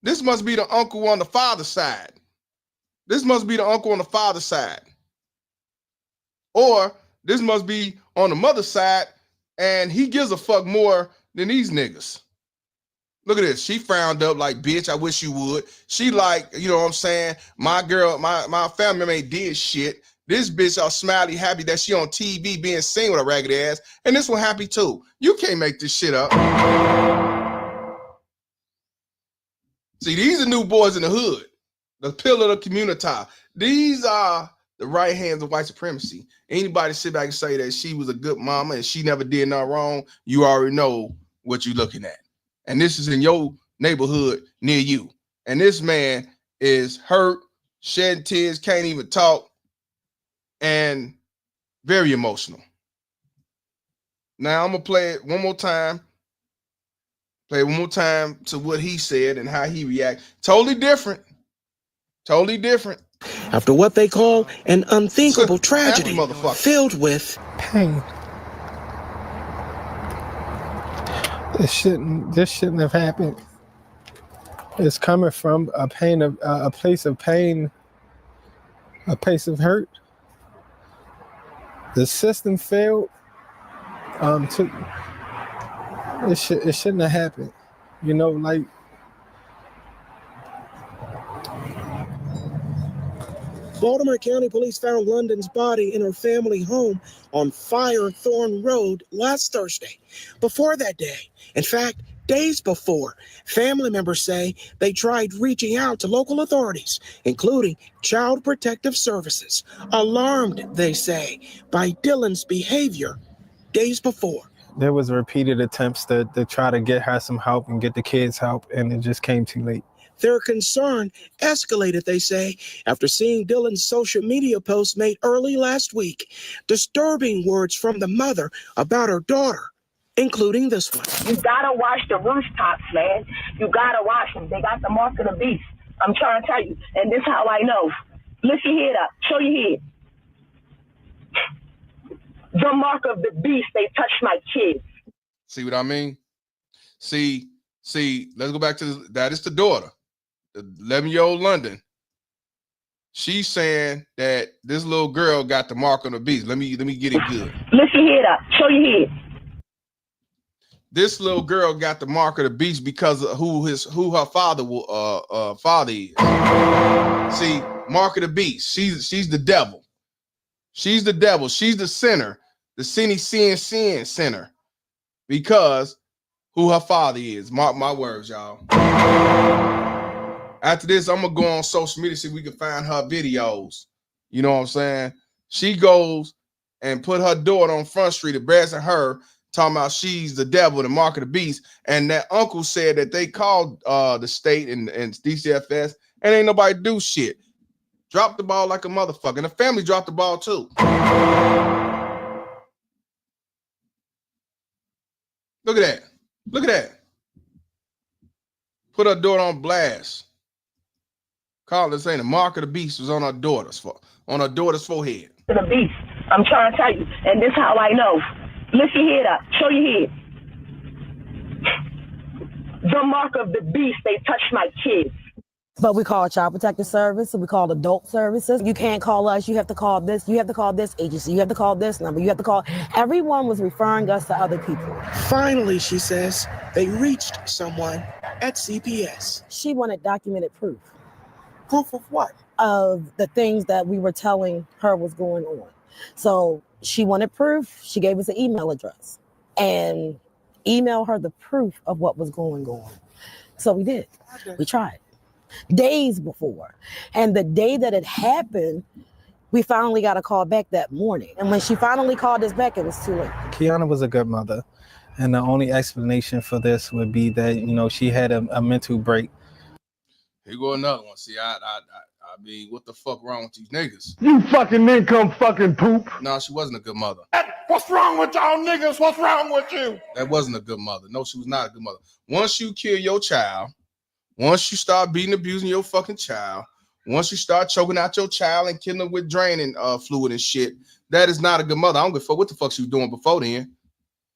This must be the uncle on the father's side. This must be the uncle on the father's side. Or this must be on the mother's side, and he gives a fuck more than these niggas. Look at this. She frowned up like, bitch, I wish you would. She like, you know what I'm saying? My girl, my family member ain't did shit. This bitch all smiley, happy that she on TV being seen with a ragged ass. And this one happy too. You can't make this shit up. See, these are new boys in the hood. The pillar of the community. These are the right hands of white supremacy. Anybody sit back and say that she was a good mama and she never did nothing wrong, you already know what you're looking at. And this is in your neighborhood near you. And this man is hurt, shedding tears, can't even talk, and very emotional. Now I'm going to play it one more time. Play it one more time to what he said and how he reacted. Totally different. Totally different. After what they call an unthinkable tragedy filled with pain. This shouldn't have happened. It's coming from a place of pain, a place of hurt. The system failed. It shouldn't have happened. You know, like. Baltimore County Police found London's body in her family home on Firethorn Road last Thursday. Before that day, in fact, days before, family members say they tried reaching out to local authorities, including Child Protective Services, alarmed, they say, by Dillon's behavior days before. There was repeated attempts to try to get her some help and get the kids help, and it just came too late. Their concern escalated, they say, after seeing Dillon's social media post made early last week, disturbing words from the mother about her daughter, including this one. You gotta wash the rooftops, man. You gotta wash them. They got the mark of the beast. I'm trying to tell you. And this is how I know. Lift your head up. Show your head. The mark of the beast. They touched my kids. See what I mean? See, let's go back to that is the daughter. The 11-year-old London. She's saying that this little girl got the mark on the beast. Let me get it good. Lift your head up. Show your head. this little girl got the mark of the beast because of who her father is. See, mark of the beast. She's the devil. She's the devil. She's the sinner, the sin sinner, because who her father is. Mark my words, y'all. After this, I'm gonna go on social media, see if we can find her videos. You know what I'm saying? She goes and put her daughter on Front Street, embarrassing her, talking about she's the devil, the mark of the beast. And that uncle said that they called the state and DCFS, and ain't nobody do shit. Dropped the ball like a motherfucker. And the family dropped the ball too. Look at that. Look at that. Put her daughter on blast. Call this saying the mark of the beast was on her daughter's forehead. To the beast. I'm trying to tell you. And this how I know. Lift your head up. Show your head. The mark of the beast, they touched my kids. But we call Child Protective Service, we call adult services. You can't call us, you have to call this, you have to call this agency, you have to call this number, you have to call. Everyone was referring us to other people. Finally, she says, they reached someone at CPS. She wanted documented proof. Proof of what? Of the things that we were telling her was going on. So she wanted proof. She gave us an email address and emailed her the proof of what was going on. So we did. We tried. Days before. And the day that it happened, we finally got a call back that morning. And when she finally called us back, it was too late. Keyona was a good mother. And the only explanation for this would be that, you know, she had a mental break. Here go another one. See, I mean, what the fuck wrong with these niggas? You fucking men come fucking poop. No, she wasn't a good mother. What's wrong with y'all niggas? What's wrong with you? That wasn't a good mother. No, she was not a good mother. Once you kill your child, once you start beating, abusing your fucking child, once you start choking out your child and killing them with draining fluid and shit, that is not a good mother. I don't give a fuck what the fuck she was doing before then.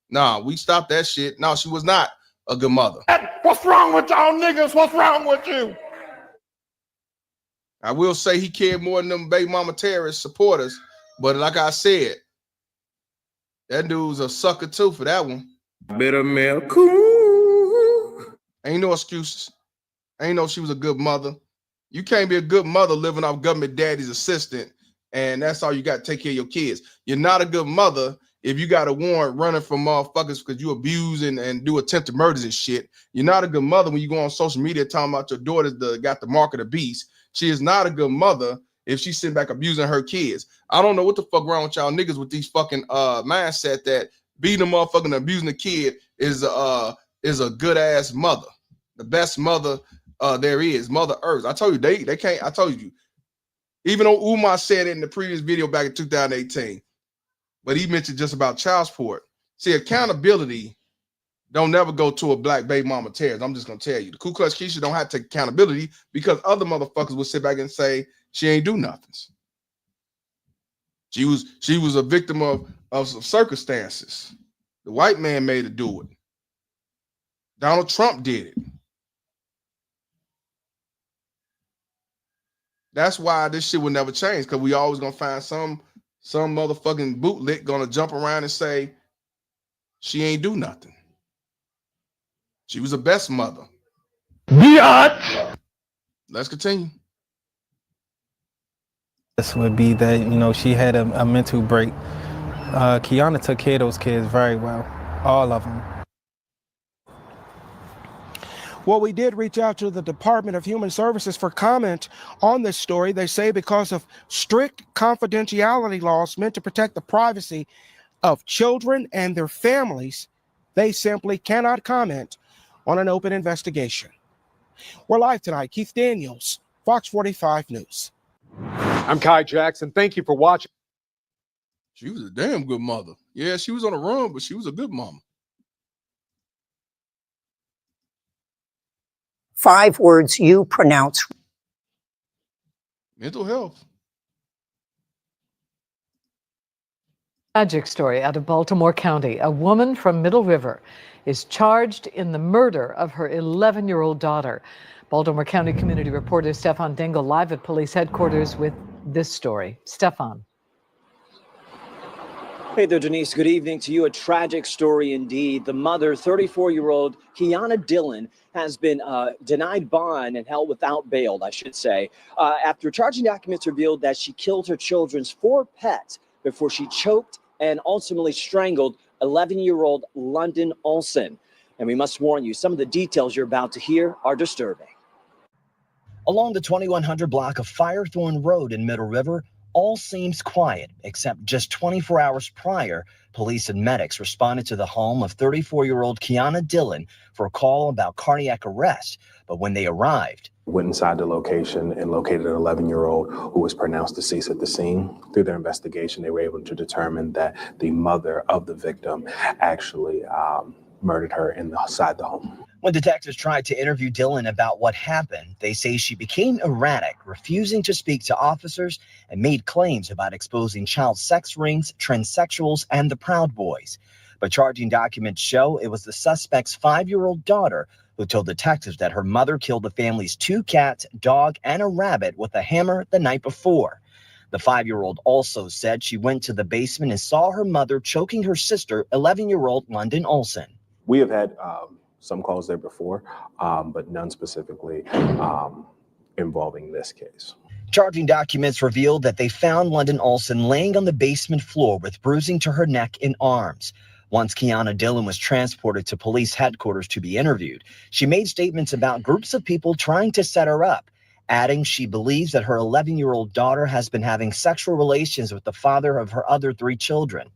Nah, we stopped that shit. No, she was not a good mother. What's wrong with y'all niggas? What's wrong with you? I will say he cared more than them baby mama terrorist supporters, but like I said, that dude's a sucker too for that one. Better man, cool. Ain't no excuses. Ain't no she was a good mother. You can't be a good mother living off government daddy's assistant, and that's all you got to take care of your kids. You're not a good mother if you got a warrant running from motherfuckers because you abuse and do attempted murders and shit. You're not a good mother when you go on social media talking about your daughter got the mark of the beast. She is not a good mother if she's sitting back abusing her kids. I don't know what the fuck wrong with y'all niggas with these fucking mindset that beating a motherfucker and abusing a kid is a good ass mother. The best mother there is, Mother Earth. I told you they can't. I told you, even though Umar said it in the previous video back in 2018, but he mentioned just about child support. See, accountability don't never go to a black baby mama terrorist. I'm just gonna tell you, the Ku Klux Keisha don't have to take accountability because other motherfuckers will sit back and say she ain't do nothing. She was a victim of some circumstances. The white man made her do it. Donald Trump did it. That's why this shit will never change, because we always gonna find some motherfucking bootlick gonna jump around and say she ain't do nothing. She was the best mother. Biatch. Let's continue. This would be that, you know, she had a mental break. Keyona took care of those kids very well, all of them. Well, we did reach out to the Department of Human Services for comment on this story. They say because of strict confidentiality laws meant to protect the privacy of children and their families, they simply cannot comment on an open investigation. We're live tonight. Keith Daniels, Fox 45 News. I'm Kai Jackson. Thank you for watching. She was a damn good mother. Yeah, she was on the run, but she was a good mama. 5 words you pronounce. Mental health. Tragic story out of Baltimore County. A woman from Middle River is charged in the murder of her 11-year-old daughter. Baltimore County community reporter Stefan Dingle live at police headquarters with this story. Stefan. Hey there, Denise. Good evening to you. A tragic story indeed. The mother, 34-year-old Keyona Dillon, has been denied bond and held without bail, I should say, after charging documents revealed that she killed her children's 4 pets before she choked and ultimately strangled 11-year-old London Olson. And we must warn you, some of the details you're about to hear are disturbing. Along the 2100 block of Firethorn Road in Middle River, all seems quiet, except just 24 hours prior, police and medics responded to the home of 34-year-old Keyona Dillon for a call about cardiac arrest. But when they arrived, went inside the location and located an 11-year-old who was pronounced deceased at the scene. Through their investigation, they were able to determine that the mother of the victim actually murdered her inside the home. When detectives tried to interview Dillon about what happened, they say she became erratic, refusing to speak to officers, and made claims about exposing child sex rings, transsexuals, and the Proud Boys. But charging documents show it was the suspect's 5-year-old daughter who told detectives that her mother killed the family's 2 cats, dog, and a rabbit with a hammer the night before. The 5-year-old also said she went to the basement and saw her mother choking her sister, 11-year-old London Olson. We have had some calls there before, but none specifically involving this case. Charging documents revealed that they found London Olson laying on the basement floor with bruising to her neck and arms. Once Keyona Dillon was transported to police headquarters to be interviewed, she made statements about groups of people trying to set her up, adding she believes that her 11-year-old daughter has been having sexual relations with the father of her other 3 children.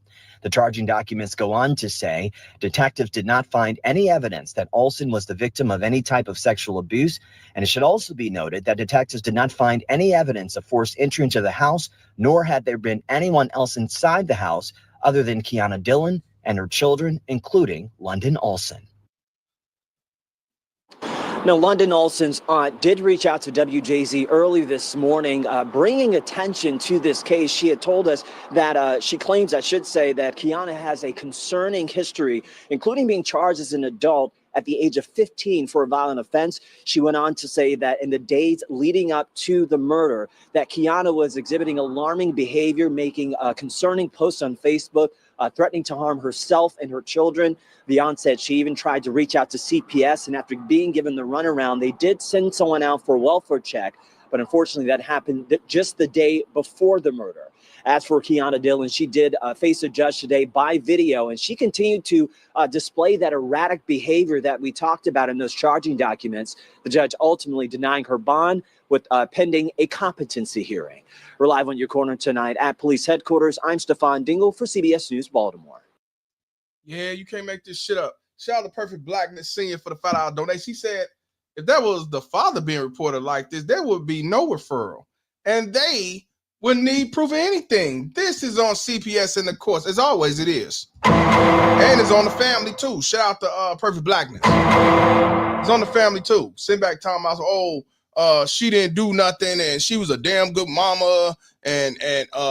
The charging documents go on to say detectives did not find any evidence that Olson was the victim of any type of sexual abuse, and it should also be noted that detectives did not find any evidence of forced entry into the house, nor had there been anyone else inside the house other than Keyona Dillon and her children, including London Olson. Now, London Olson's aunt did reach out to WJZ early this morning, bringing attention to this case. She had told us that she claims, I should say, that Keyona has a concerning history, including being charged as an adult at the age of 15 for a violent offense. She went on to say that in the days leading up to the murder, that Keyona was exhibiting alarming behavior, making concerning posts on Facebook, threatening to harm herself and her children. The aunt said she even tried to reach out to CPS, and after being given the runaround, they did send someone out for a welfare check, but unfortunately that happened just the day before the murder. As for Keyona Dillon, she did face a judge today by video, and she continued to display that erratic behavior that we talked about in those charging documents, the judge ultimately denying her bond with pending a competency hearing. We're live on your corner tonight at police headquarters. I'm Stefan Dingle for CBS News Baltimore. Yeah, you can't make this shit up. Shout out to Perfect Blackness Senior for the $5 donation. He said if that was the father being reported like this, there would be no referral. And they wouldn't need proof of anything. This is on CPS in the courts. As always, it is. And it's on the family, too. Shout out to Perfect Blackness. It's on the family, too. Sitting back talking about, she didn't do nothing, and she was a damn good mama, and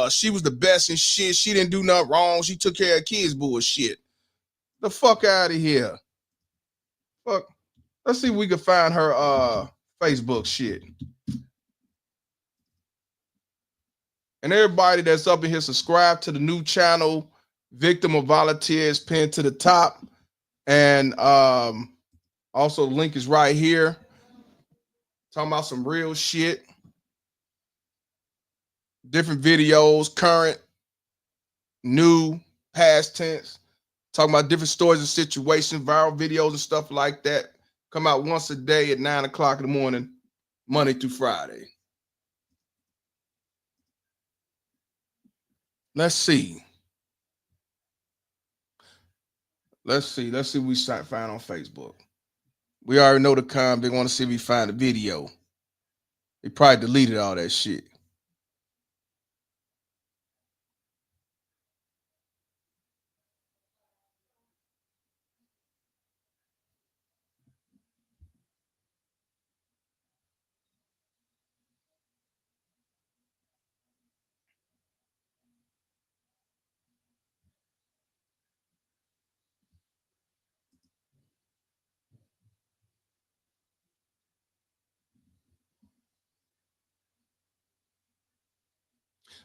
she was the best and shit. She didn't do nothing wrong. She took care of kids bullshit. The fuck out of here. Fuck. Let's see if we can find her Facebook shit. And everybody that's up in here, subscribe to the new channel, Victim of Volunteers, pinned to the top. And also the link is right here. Talking about some real shit. Different videos, current, new, past tense. Talking about different stories and situations, viral videos and stuff like that. Come out once a day at 9 o'clock in the morning, Monday through Friday. Let's see. Let's see what we find on Facebook. We already know the comment. They want to see if we find the video. They probably deleted all that shit.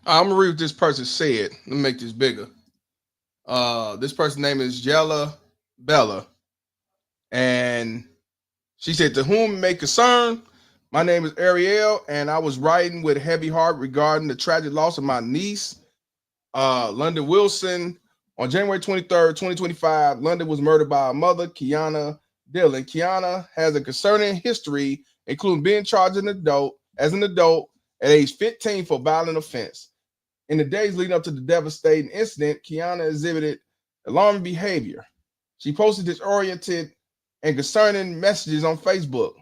I'm gonna read what this person said. Let me make this bigger. This person's name is Jella Bella. And she said, to whom it may concern, my name is Ariel, and I was writing with a heavy heart regarding the tragic loss of my niece, London Wilson. On January 23rd, 2025, London was murdered by her mother, Keyona Dillon. Keyona has a concerning history, including being charged as an adult at age 15 for violent offense. In the days leading up to the devastating incident, Keyona exhibited alarming behavior. She posted disoriented and concerning messages on Facebook.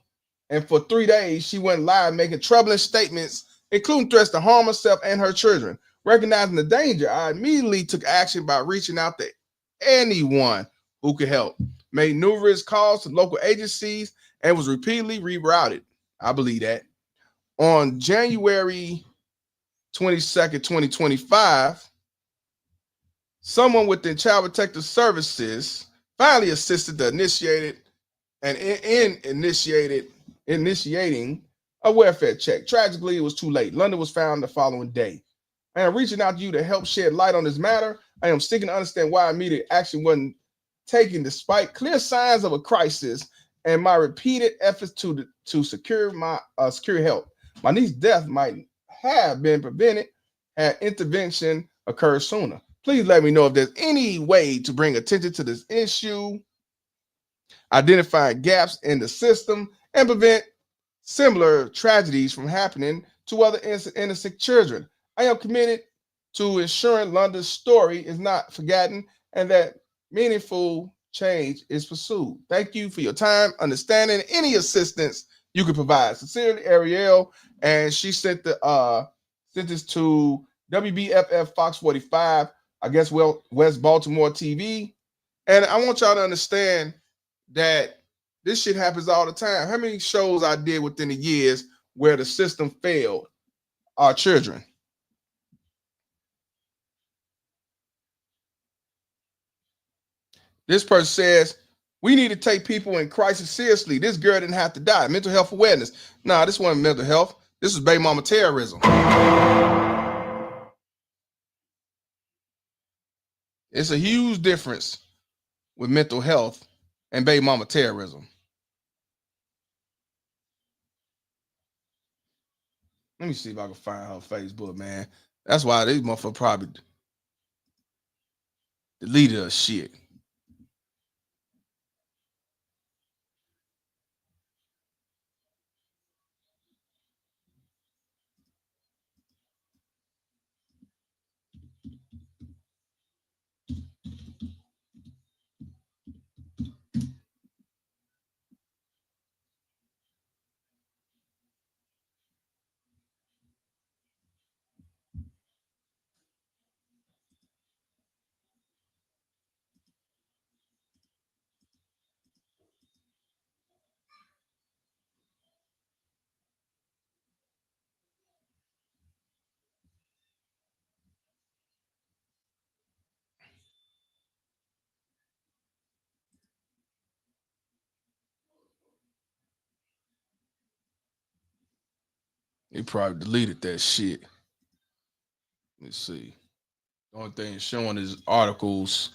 And for 3 days, she went live making troubling statements, including threats to harm herself and her children. Recognizing the danger, I immediately took action by reaching out to anyone who could help. Made numerous calls to local agencies and was repeatedly rerouted. I believe that. On January 22nd, 2025, someone within Child Protective Services finally assisted the initiating a welfare check. Tragically, it was too late. London was found the following day. I am reaching out to you to help shed light on this matter. I am seeking to understand why immediate action wasn't taken despite clear signs of a crisis and my repeated efforts to secure help. My niece's death might have been prevented had intervention occurred sooner. Please let me know if there's any way to bring attention to this issue, identify gaps in the system, and prevent similar tragedies from happening to other innocent children. I am committed to ensuring London's story is not forgotten and that meaningful change is pursued. Thank you for your time, understanding, any assistance you can provide. Sincerely, Ariel. And she sent this to WBFF Fox 45, I guess, West Baltimore TV. And I want y'all to understand that this shit happens all the time. How many shows I did within the years where the system failed our children? This person says, we need to take people in crisis seriously. This girl didn't have to die. Mental health awareness. Nah, this wasn't mental health. This was baby mama terrorism. It's a huge difference with mental health and baby mama terrorism. Let me see if I can find her Facebook, man. That's why these motherfuckers probably deleted her shit. He probably deleted that shit. Let's see. The only thing showing is articles.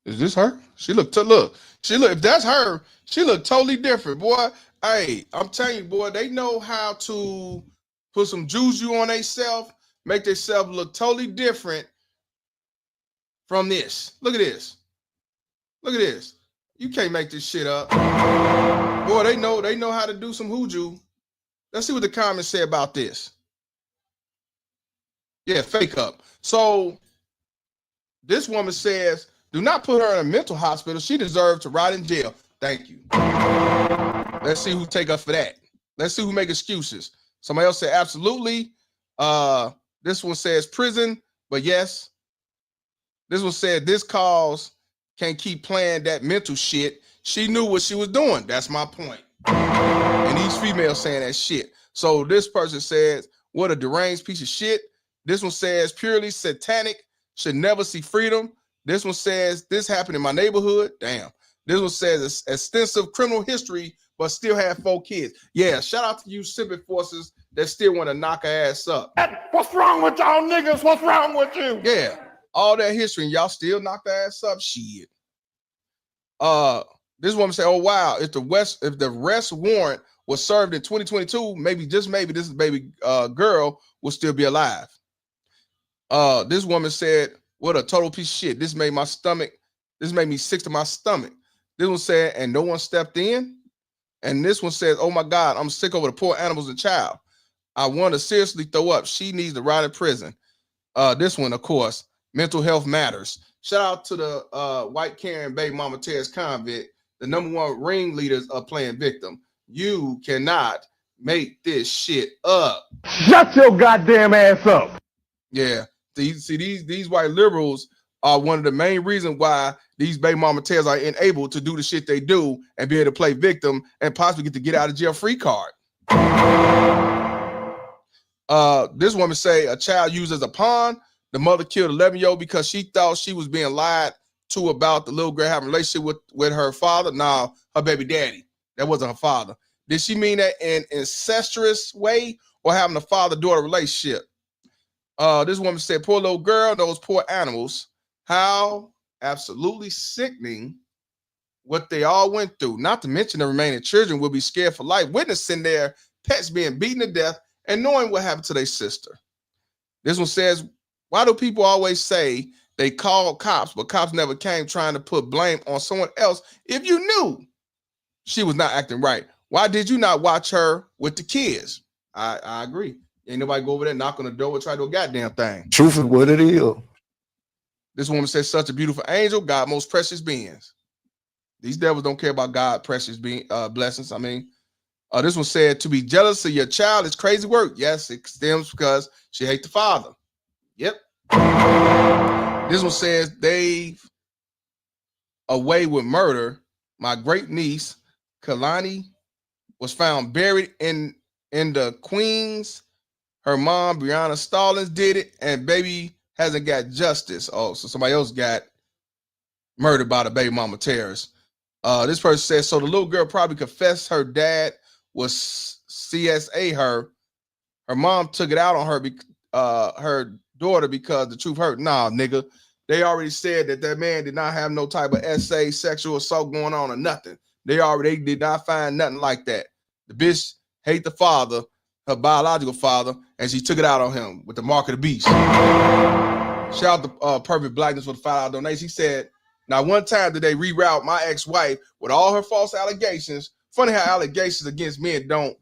Is this her? She look. If that's her, she look totally different, boy. Hey, I'm telling you, boy, they know how to put some juju on themselves, make themselves look totally different from this. Look at this. Look at this. You can't make this shit up. Boy, they know how to do some hooju. Let's see what the comments say about this. Yeah, fake up. So this woman says, do not put her in a mental hospital. She deserves to rot in jail. Thank you. Let's see who take up for that. Let's see who make excuses. Somebody else said, absolutely. This one says prison, but yes. This one said, this cause can't keep playing that mental shit. She knew what she was doing. That's my point. And these females saying that shit. So this person says, what a deranged piece of shit. This one says, purely satanic, should never see freedom. This one says, this happened in my neighborhood. Damn. This one says, extensive criminal history, but still had 4 kids. Yeah, shout out to you Civic forces that still want to knock her ass up. What's wrong with y'all niggas? What's wrong with you? Yeah, all that history and y'all still knock the ass up. Shit. This woman said, "Oh wow, if the arrest warrant was served in 2022, maybe just maybe this baby girl will still be alive." This woman said, "What a total piece of shit. This made me sick to my stomach." This one said, "And no one stepped in." And this one says, "Oh my God, I'm sick over the poor animals and child. I want to seriously throw up. She needs to rot in prison." This one, of course, mental health matters. Shout out to the white Karen baby mama Terrence convict, the #1 ringleaders of playing victim. You cannot make this shit up. Shut your goddamn ass up. Yeah. These white liberals are one of the main reasons why these baby mama Terrors are enabled to do the shit they do and be able to play victim and possibly get out of jail free card. This woman say a child used as a pawn. The mother killed 11-year-old because she thought she was being lied to about the little girl having a relationship with her father. Nah, her baby daddy. That wasn't her father. Did she mean that in incestuous way or having a father-daughter relationship? This woman said, "Poor little girl, those poor animals. How absolutely sickening what they all went through. Not to mention the remaining children will be scared for life, witnessing their pets being beaten to death and knowing what happened to their sister." This one says, "Why do people always say they called cops, but cops never came, trying to put blame on someone else if you knew she was not acting right? Why did you not watch her with the kids?" I agree. Ain't nobody go over there, knock on the door, and try to do a goddamn thing. Truth is what it is. This woman says, "Such a beautiful angel, God most precious beings." These devils don't care about God precious blessings. I mean, this one said, "To be jealous of your child is crazy work." Yes, it stems because she hates the father. Yep. This one says, "They've away with murder. My great niece, Kalani, was found buried in the Queens. Her mom, Breonna Stallings, did it, and baby hasn't got justice." Oh, so somebody else got murdered by the baby mama terrorists. This person says, "So the little girl probably confessed her dad was CSA her. Her mom took it out on her daughter because the truth hurt." Nah, nigga. They already said that man did not have no type of SA, sexual assault going on or nothing. They did not find nothing like that. The bitch hate the father, her biological father, and she took it out on him with the mark of the beast. Shout out to Perfect Blackness with the $5 donation. He said, "Now one time did they reroute my ex-wife with all her false allegations." Funny how allegations against men don't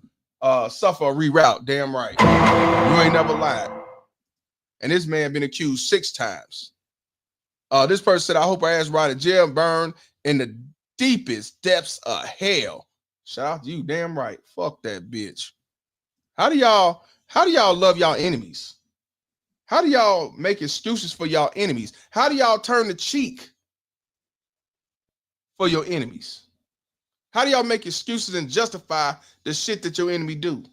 suffer a reroute. Damn right. You ain't never lied. And this man been accused 6 times. This person said, "I hope her ass rot in jail and burn in the deepest depths of hell." Shout out to you. Damn right. Fuck that bitch. How do y'all love y'all enemies? How do y'all make excuses for y'all enemies? How do y'all turn the cheek for your enemies? How do y'all make excuses and justify the shit that your enemy do?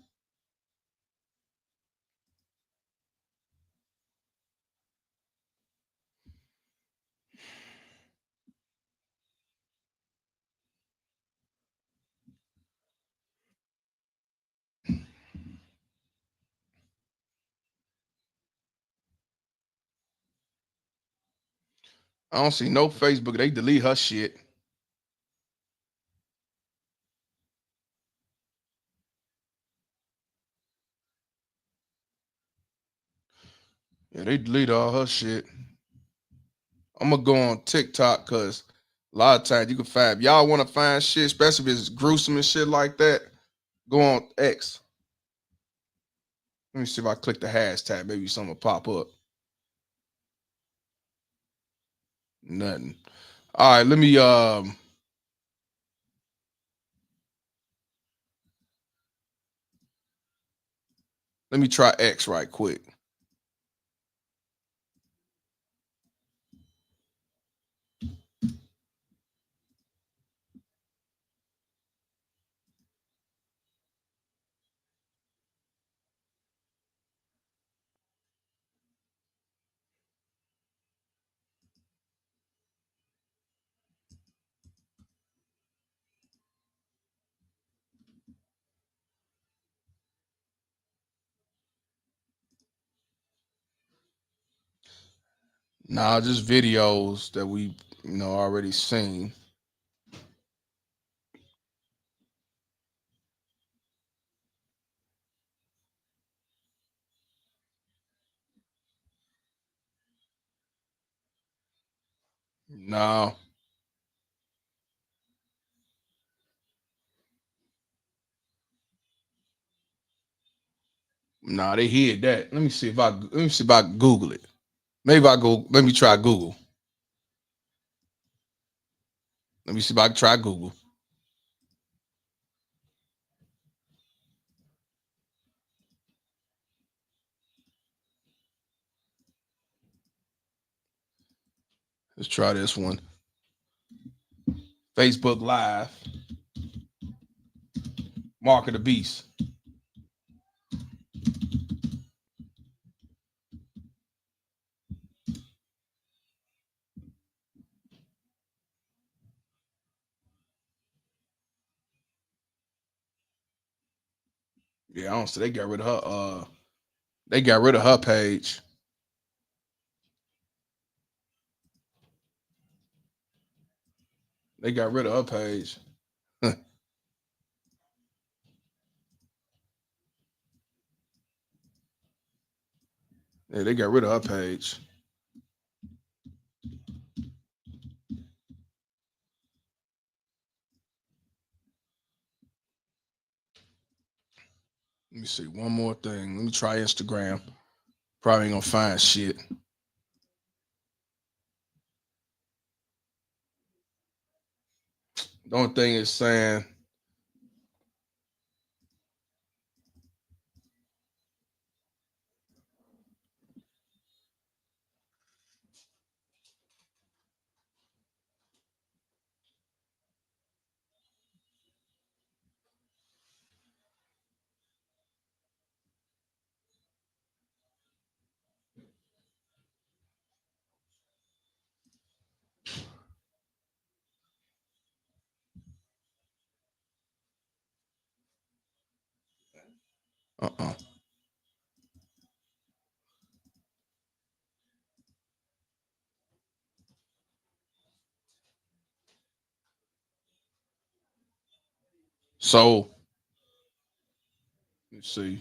I don't see no Facebook. They delete her shit. Yeah, they delete all her shit. I'm gonna go on TikTok because a lot of times you can find, if y'all want to find shit, especially if it's gruesome and shit like that, go on X. Let me see if I click the hashtag. Maybe something will pop up. Nothing. All right, let me try X right quick. Nah, just videos that we, already seen. No. Nah, they hid that. Let me see if I Google it. Maybe I go. Let me try Google. Let me see if I can try Google. Let's try this one. Facebook Live. Mark of the Beast. Yeah, I don't see. They got rid of her. They got rid of her page. They got rid of her page. Yeah, they got rid of her page. Let me see one more thing. Let me try Instagram. Probably ain't gonna find shit. The only thing is saying. So let's see.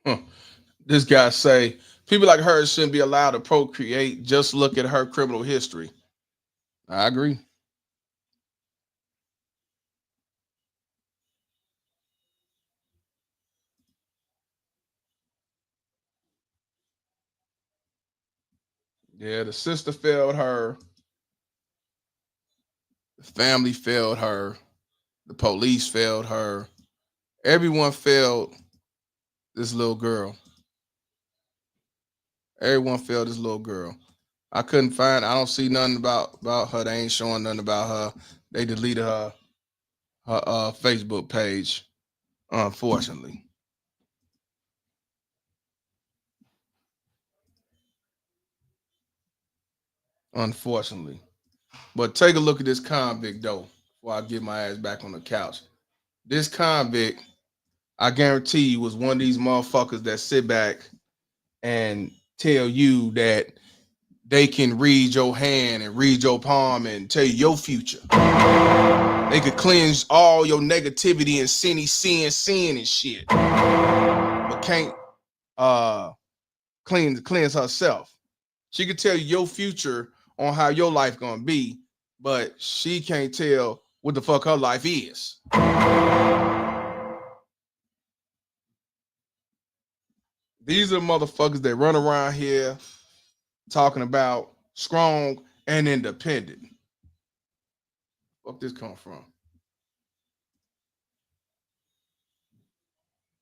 Huh. This guy say people like her shouldn't be allowed to procreate. Just look at her criminal history. I agree. Yeah, the sister failed her. The family failed her. The police failed her. Everyone failed this little girl. Everyone failed this little girl. I couldn't find. I don't see nothing about her. They ain't showing nothing about her. They deleted her Facebook page, unfortunately. Unfortunately. But take a look at this convict though, before I get my ass back on the couch. This convict, I guarantee you, was one of these motherfuckers that sit back and tell you that they can read your hand and read your palm and tell you your future. They could cleanse all your negativity and sin and shit, but can't cleanse herself. She could tell you your future on how your life gonna be, but she can't tell what the fuck her life is. These are motherfuckers that run around here talking about strong and independent. Fuck this come from?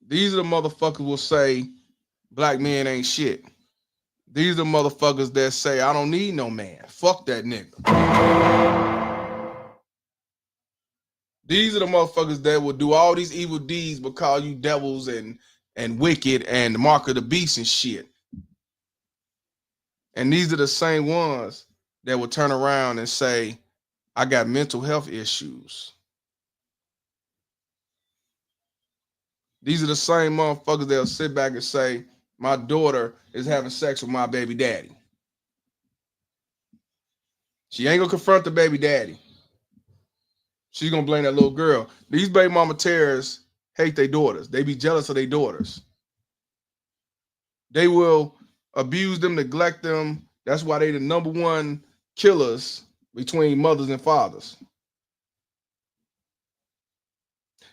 These are the motherfuckers will say black men ain't shit. These are the motherfuckers that say I don't need no man. Fuck that nigga. These are the motherfuckers that will do all these evil deeds but call you devils and wicked and the mark of the beast and shit. And these are the same ones that will turn around and say, I got mental health issues. These are the same motherfuckers that'll sit back and say, my daughter is having sex with my baby daddy. She ain't gonna confront the baby daddy. She's gonna blame that little girl. These baby mama terrorists hate their daughters. They be jealous of their daughters. They will abuse them, neglect them. That's why they the number one killers between mothers and fathers.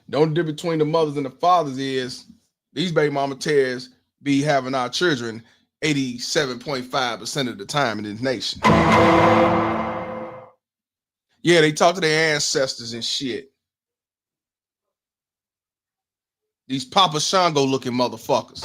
The only difference between the mothers and the fathers is these baby mama terrorists be having our children 87.5% of the time in this nation. Yeah, they talk to their ancestors and shit. These Papa Shango looking motherfuckers.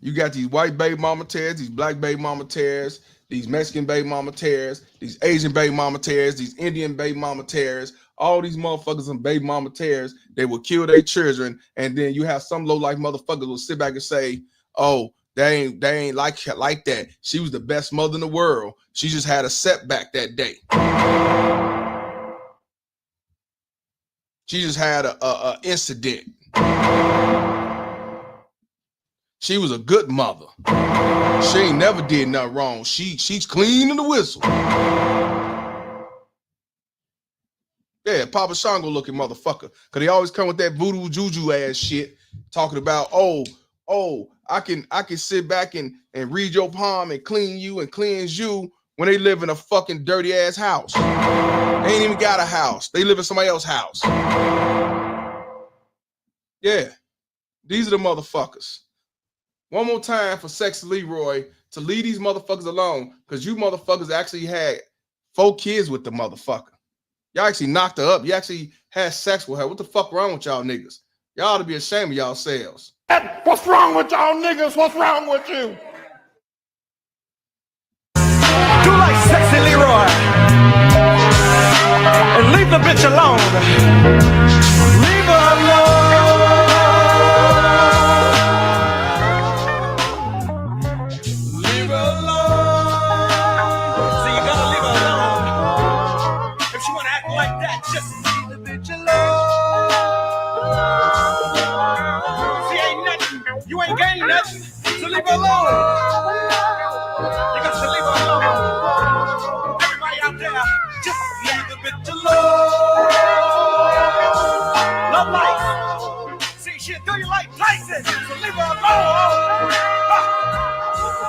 You got these white baby mama terrorists, these black baby mama terrorists, these Mexican baby mama terrorists, these Asian baby mama terrorists, these Indian baby mama terrorists, all these motherfuckers and baby mama terrorists, they will kill their children, and then you have some low-life motherfuckers will sit back and say, oh, they ain't like that. She was the best mother in the world. She just had a setback that day. She just had a incident. She was a good mother. She ain't never did nothing wrong. She's clean in the whistle. Yeah, Papa Shango looking motherfucker. Cause they always come with that voodoo juju ass shit, talking about, oh, I can sit back and read your palm and clean you and cleanse you when they live in a fucking dirty ass house. They ain't even got a house. They live in somebody else's house. Yeah, these are the motherfuckers. One more time for Sexy Leroy to leave these motherfuckers alone, because you motherfuckers actually had 4 kids with the motherfucker. Y'all actually knocked her up. You actually had sex with her. What the fuck wrong with y'all niggas? Y'all ought to be ashamed of yourselves. What's wrong with y'all niggas? What's wrong with you? Do like Sexy Leroy and leave the bitch alone. Leave her alone. Leave her alone. So you gotta leave her alone. If she wanna act like that, just leave the bitch alone. She ain't nothing. You ain't gained nothing. So leave her alone. You got to leave her alone. Everybody out there, just leave the bitch alone. Love life. See, she'll do you like Tyson, so leave her alone.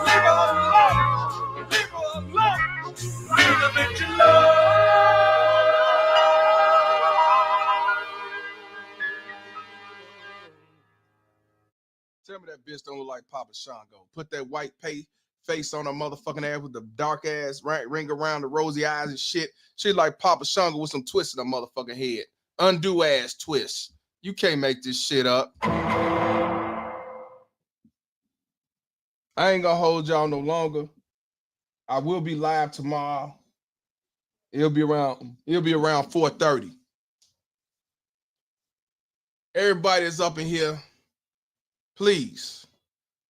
Leave her alone. Leave her alone. Leave the bitch alone. Tell me that bitch don't look like Papa Shango. Put that white face on her motherfucking ass with the dark ass ring around the rosy eyes and shit. She like Papa Shango with some twists in her motherfucking head. Undue ass twists. You can't make this shit up. I ain't gonna hold y'all no longer. I will be live tomorrow. It'll be around 4:30. Everybody that's up in here, please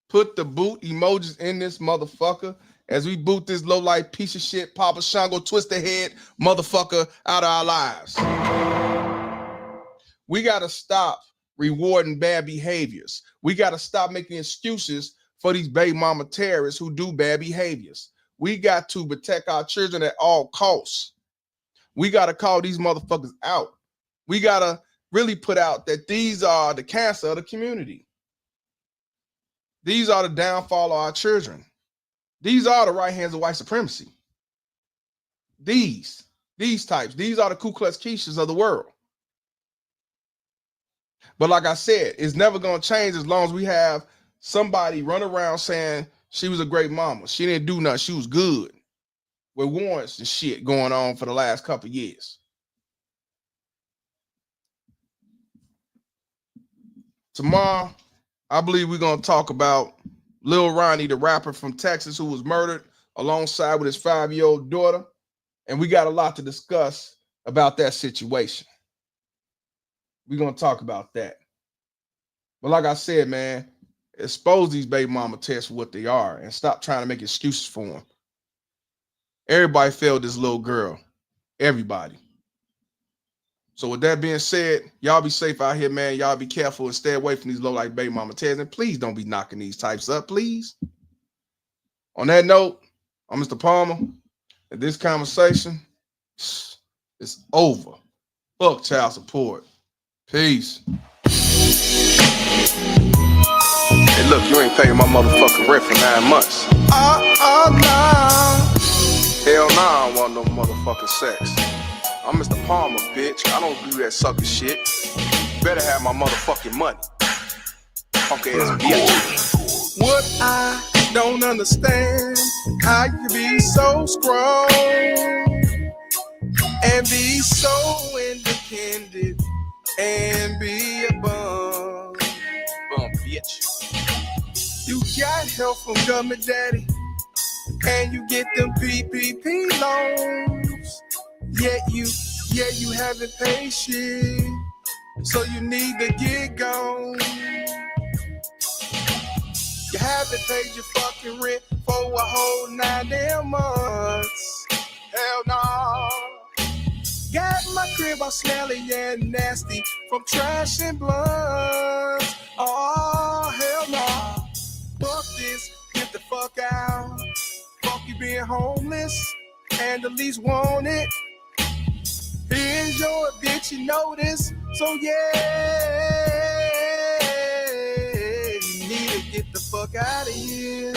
put the boot emojis in this motherfucker as we boot this low-life piece of shit Papa Shango twisted head motherfucker out of our lives. We gotta stop rewarding bad behaviors. We gotta stop making excuses for these baby mama terrorists who do bad behaviors. We got to protect our children at all costs. We gotta call these motherfuckers out. We gotta really put out that these are the cancer of the community. These are the downfall of our children. These are the right hands of white supremacy. These types, these are the Ku Klux Keishas of the world. But like I said, it's never going to change as long as we have somebody run around saying she was a great mama. She didn't do nothing. She was good. With warrants and shit going on for the last couple of years. Tomorrow, I believe we're going to talk about Lil Ronnie, the rapper from Texas who was murdered alongside with his 5-year-old daughter. And we got a lot to discuss about that situation. We're going to talk about that. But like I said, man, Expose these baby mama tests for what they are and stop trying to make excuses for them. Everybody failed this little girl. Everybody. So with that being said, y'all be safe out here, man. Y'all be careful and stay away from these low-life baby mama tests. And please don't be knocking these types up, please. On that note, I'm Mr. Palmer. And this conversation is over. Fuck child support. Peace. Hey, look, you ain't paying my motherfucking rent for 9 months. Nah. Hell nah, I don't want no motherfucking sex. I'm Mr. Palmer, bitch. I don't do that sucker shit. Better have my motherfucking money. Punk ass bitch. What I don't understand, how you be so strong and be so independent and be a bum bitch. You got help from government daddy and you get them PPP loans. Yet you haven't paid shit, so you need to get gone. You haven't paid your fucking rent for a whole 9 damn months. Hell no. Got my crib all smelly and nasty from trash and blunts. Oh, hell no. Fuck this, get the fuck out. Fuck you being homeless and the least wanted. Here's your bitch, you know this. So yeah, you need to get the fuck out of here.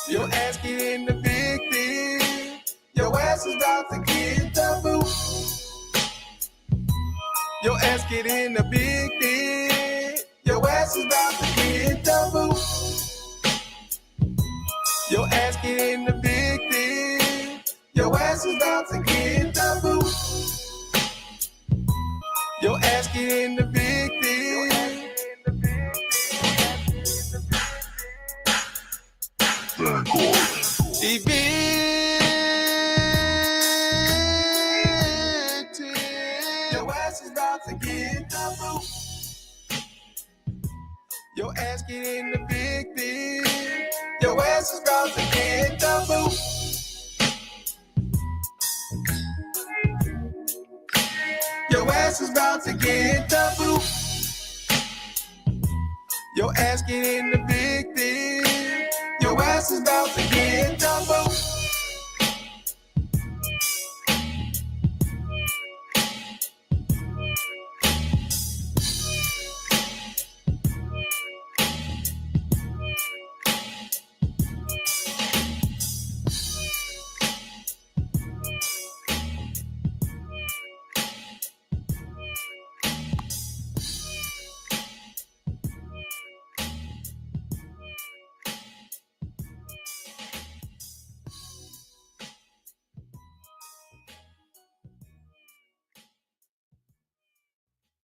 Your ass get in the big thing. Your ass is about to get the boot. Your ass get in the big thing. Your ass is about to get the boot. Your ass get in the big thing. Your ass is about to get the boot. Your ass get in the big thing. Evicted. Your ass is about to get the boot. Your ass get in the big thing. Your ass is about to get the boot. Your ass is about to get the boot. Your ass get in the big thing. Your ass is about to get the boot.